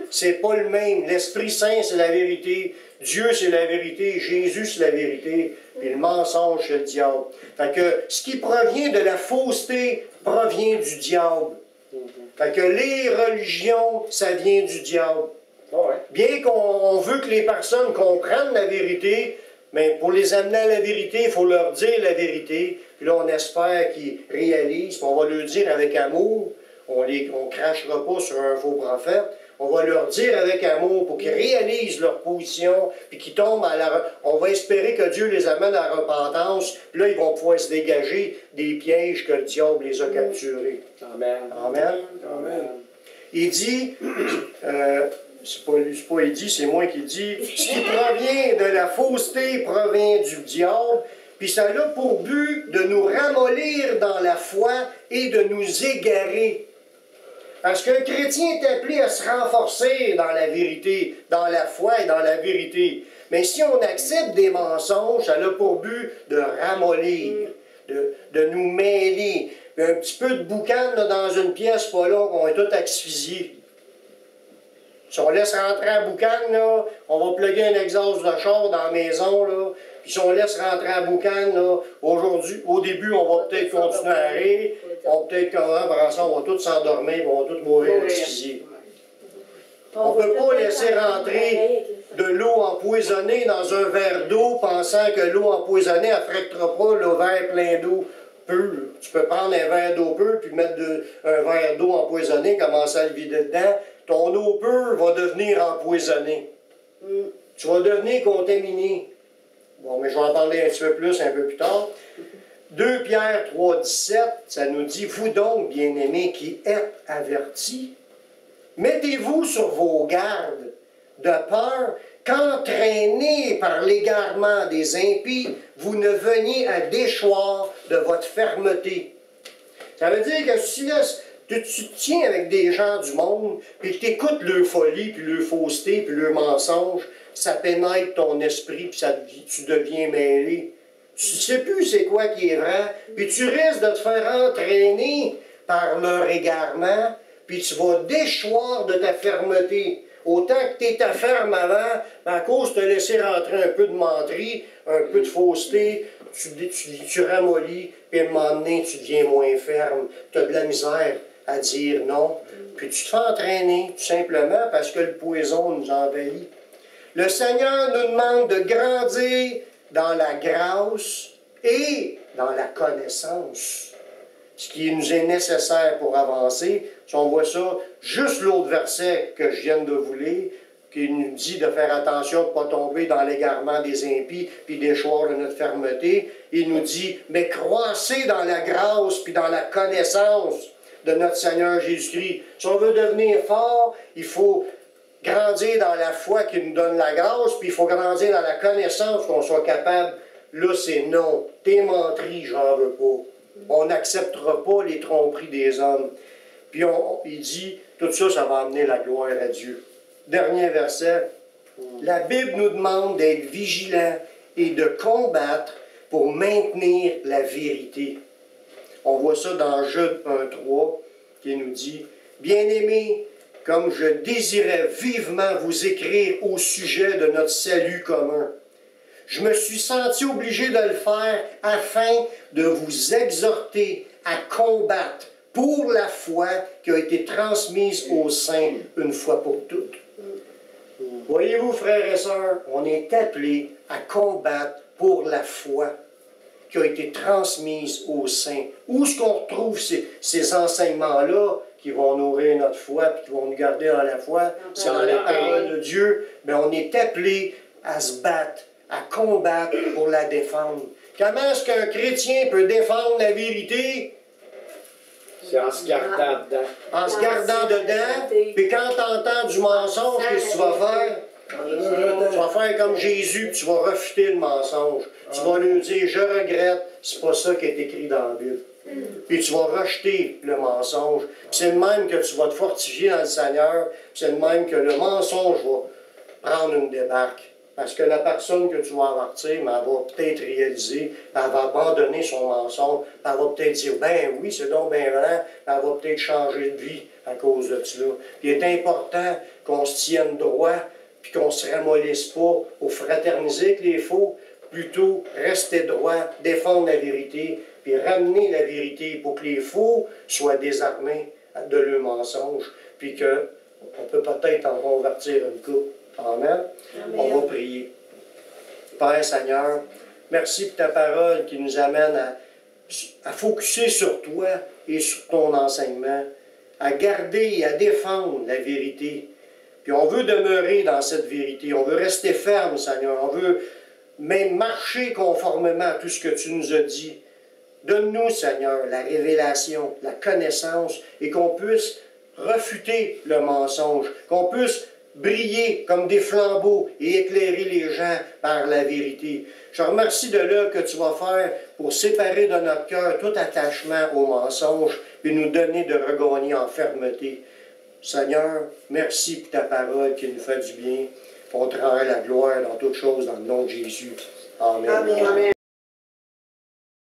C'est pas le même. L'Esprit Saint, c'est la vérité. Dieu, c'est la vérité. Jésus, c'est la vérité. Et le mensonge, c'est le diable. Fait que ce qui provient de la fausseté provient du diable. Fait que les religions, ça vient du diable. Bien qu'on veut que les personnes comprennent la vérité, mais pour les amener à la vérité, il faut leur dire la vérité. Puis là, on espère qu'ils réalisent. Puis on va leur dire avec amour. On ne crachera pas sur un faux prophète. On va leur dire avec amour pour qu'ils réalisent leur position, puis qu'ils tombent à la... On va espérer que Dieu les amène à la repentance, puis là, ils vont pouvoir se dégager des pièges que le diable les a capturés. Amen. Amen. Amen. Il dit, c'est pas il dit, c'est moi qui dis, ce qui provient de la fausseté provient du diable, puis ça a pour but de nous ramollir dans la foi et de nous égarer. Parce qu'un chrétien est appelé à se renforcer dans la vérité, dans la foi et dans la vérité. Mais si on accepte des mensonges, ça a pour but de ramollir, de nous mêler. Un petit peu de boucan là, dans une pièce, pas long, on est tout asphyxié. Si on laisse rentrer un boucan, là, on va plugger un exhaust de char dans la maison, là, puis si on laisse rentrer un boucan, là, aujourd'hui, au début, on va peut-être continuer à rire, on va peut-être après ça, on va tous s'endormir, on va tous mourir asphyxiés. On ne peut pas laisser rentrer de l'eau empoisonnée dans un verre d'eau pensant que l'eau empoisonnée affectera pas le verre plein d'eau pure. Tu peux prendre un verre d'eau pure puis mettre un verre d'eau empoisonnée, commencer à le vider dedans. Ton eau pure va devenir empoisonnée. Tu vas devenir contaminé. Bon, mais je vais en parler un petit peu plus un peu plus tard. 2 Pierre 3, 17, ça nous dit « Vous donc, bien-aimés, qui êtes avertis, mettez-vous sur vos gardes, de peur qu'entraînés par l'égarement des impies, vous ne veniez à déchoir de votre fermeté. Ça veut dire que si tu te tiens avec des gens du monde, puis que tu écoutes leur folie, puis leur fausseté, puis leur mensonge, ça pénètre ton esprit, puis tu deviens mêlé. Tu ne sais plus c'est quoi qui est vrai, puis tu risques de te faire entraîner par leur égarement, puis tu vas déchoir de ta fermeté. Autant que tu étais ferme avant, à cause de te laisser rentrer un peu de menterie, un peu de fausseté, tu ramollis, puis à un moment donné, tu deviens moins ferme. Tu as de la misère à dire non. Puis tu te fais entraîner, tout simplement, parce que le poison nous envahit. Le Seigneur nous demande de grandir dans la grâce et dans la connaissance. Ce qui nous est nécessaire pour avancer. Si on voit ça, juste l'autre verset que je viens de vous lire, qui nous dit de faire attention de ne pas tomber dans l'égarement des impies, puis déchoir de notre fermeté. Il nous dit, mais croissez dans la grâce, puis dans la connaissance de notre Seigneur Jésus-Christ. Si on veut devenir fort, il faut grandir dans la foi qui nous donne la grâce, puis il faut grandir dans la connaissance qu'on soit capable. Là, c'est non. Tes menteries, j'en veux pas. On n'acceptera pas les tromperies des hommes. Puis il dit, tout ça, ça va amener la gloire à Dieu. Dernier verset. La Bible nous demande d'être vigilants et de combattre pour maintenir la vérité. On voit ça dans Jude 1.3 qui nous dit, « Bien-aimés, comme je désirais vivement vous écrire au sujet de notre salut commun, je me suis senti obligé de le faire afin de vous exhorter à combattre pour la foi qui a été transmise aux saints une fois pour toutes. » Voyez-vous, frères et sœurs, on est appelés à combattre pour la foi qui a été transmise aux saints. Où est-ce qu'on retrouve ces enseignements-là qui vont nourrir notre foi et qui vont nous garder dans la foi? C'est dans la parole de Dieu. Mais on est appelés à se battre, à combattre pour la défendre. Comment est-ce qu'un chrétien peut défendre la vérité? C'est en se gardant dedans. En se gardant dedans, puis quand tu entends du mensonge, qu'est-ce que tu vas faire? Tu vas faire comme Jésus, puis tu vas refuter le mensonge. Tu vas lui dire, je regrette, c'est pas ça qui est écrit dans la Bible. Puis tu vas rejeter le mensonge. C'est le même que tu vas te fortifier dans le Seigneur, c'est le même que le mensonge va prendre une débarque. Parce que la personne que tu vas avertir, elle va peut-être réaliser, elle va abandonner son mensonge, elle va peut-être dire, ben oui, c'est donc bien vrai, elle va peut-être changer de vie à cause de cela. Il est important qu'on se tienne droit, puis qu'on ne se ramollisse pas au fraterniser avec les faux, plutôt rester droit, défendre la vérité, puis ramener la vérité pour que les faux soient désarmés de leurs mensonges, puis qu'on peut peut-être en convertir une couple. Amen. Amen. On va prier. Père Seigneur, merci pour ta parole qui nous amène à focusser sur toi et sur ton enseignement, à garder et à défendre la vérité. Puis on veut demeurer dans cette vérité, on veut rester ferme, Seigneur, on veut même marcher conformément à tout ce que tu nous as dit. Donne-nous, Seigneur, la révélation, la connaissance, et qu'on puisse refuter le mensonge, qu'on puisse briller comme des flambeaux et éclairer les gens par la vérité. Je remercie de l'œuvre que tu vas faire pour séparer de notre cœur tout attachement au mensonge et nous donner de regagner en fermeté. Seigneur, merci pour ta parole qui nous fait du bien. On te rend la gloire dans toutes choses dans le nom de Jésus. Amen. Amen.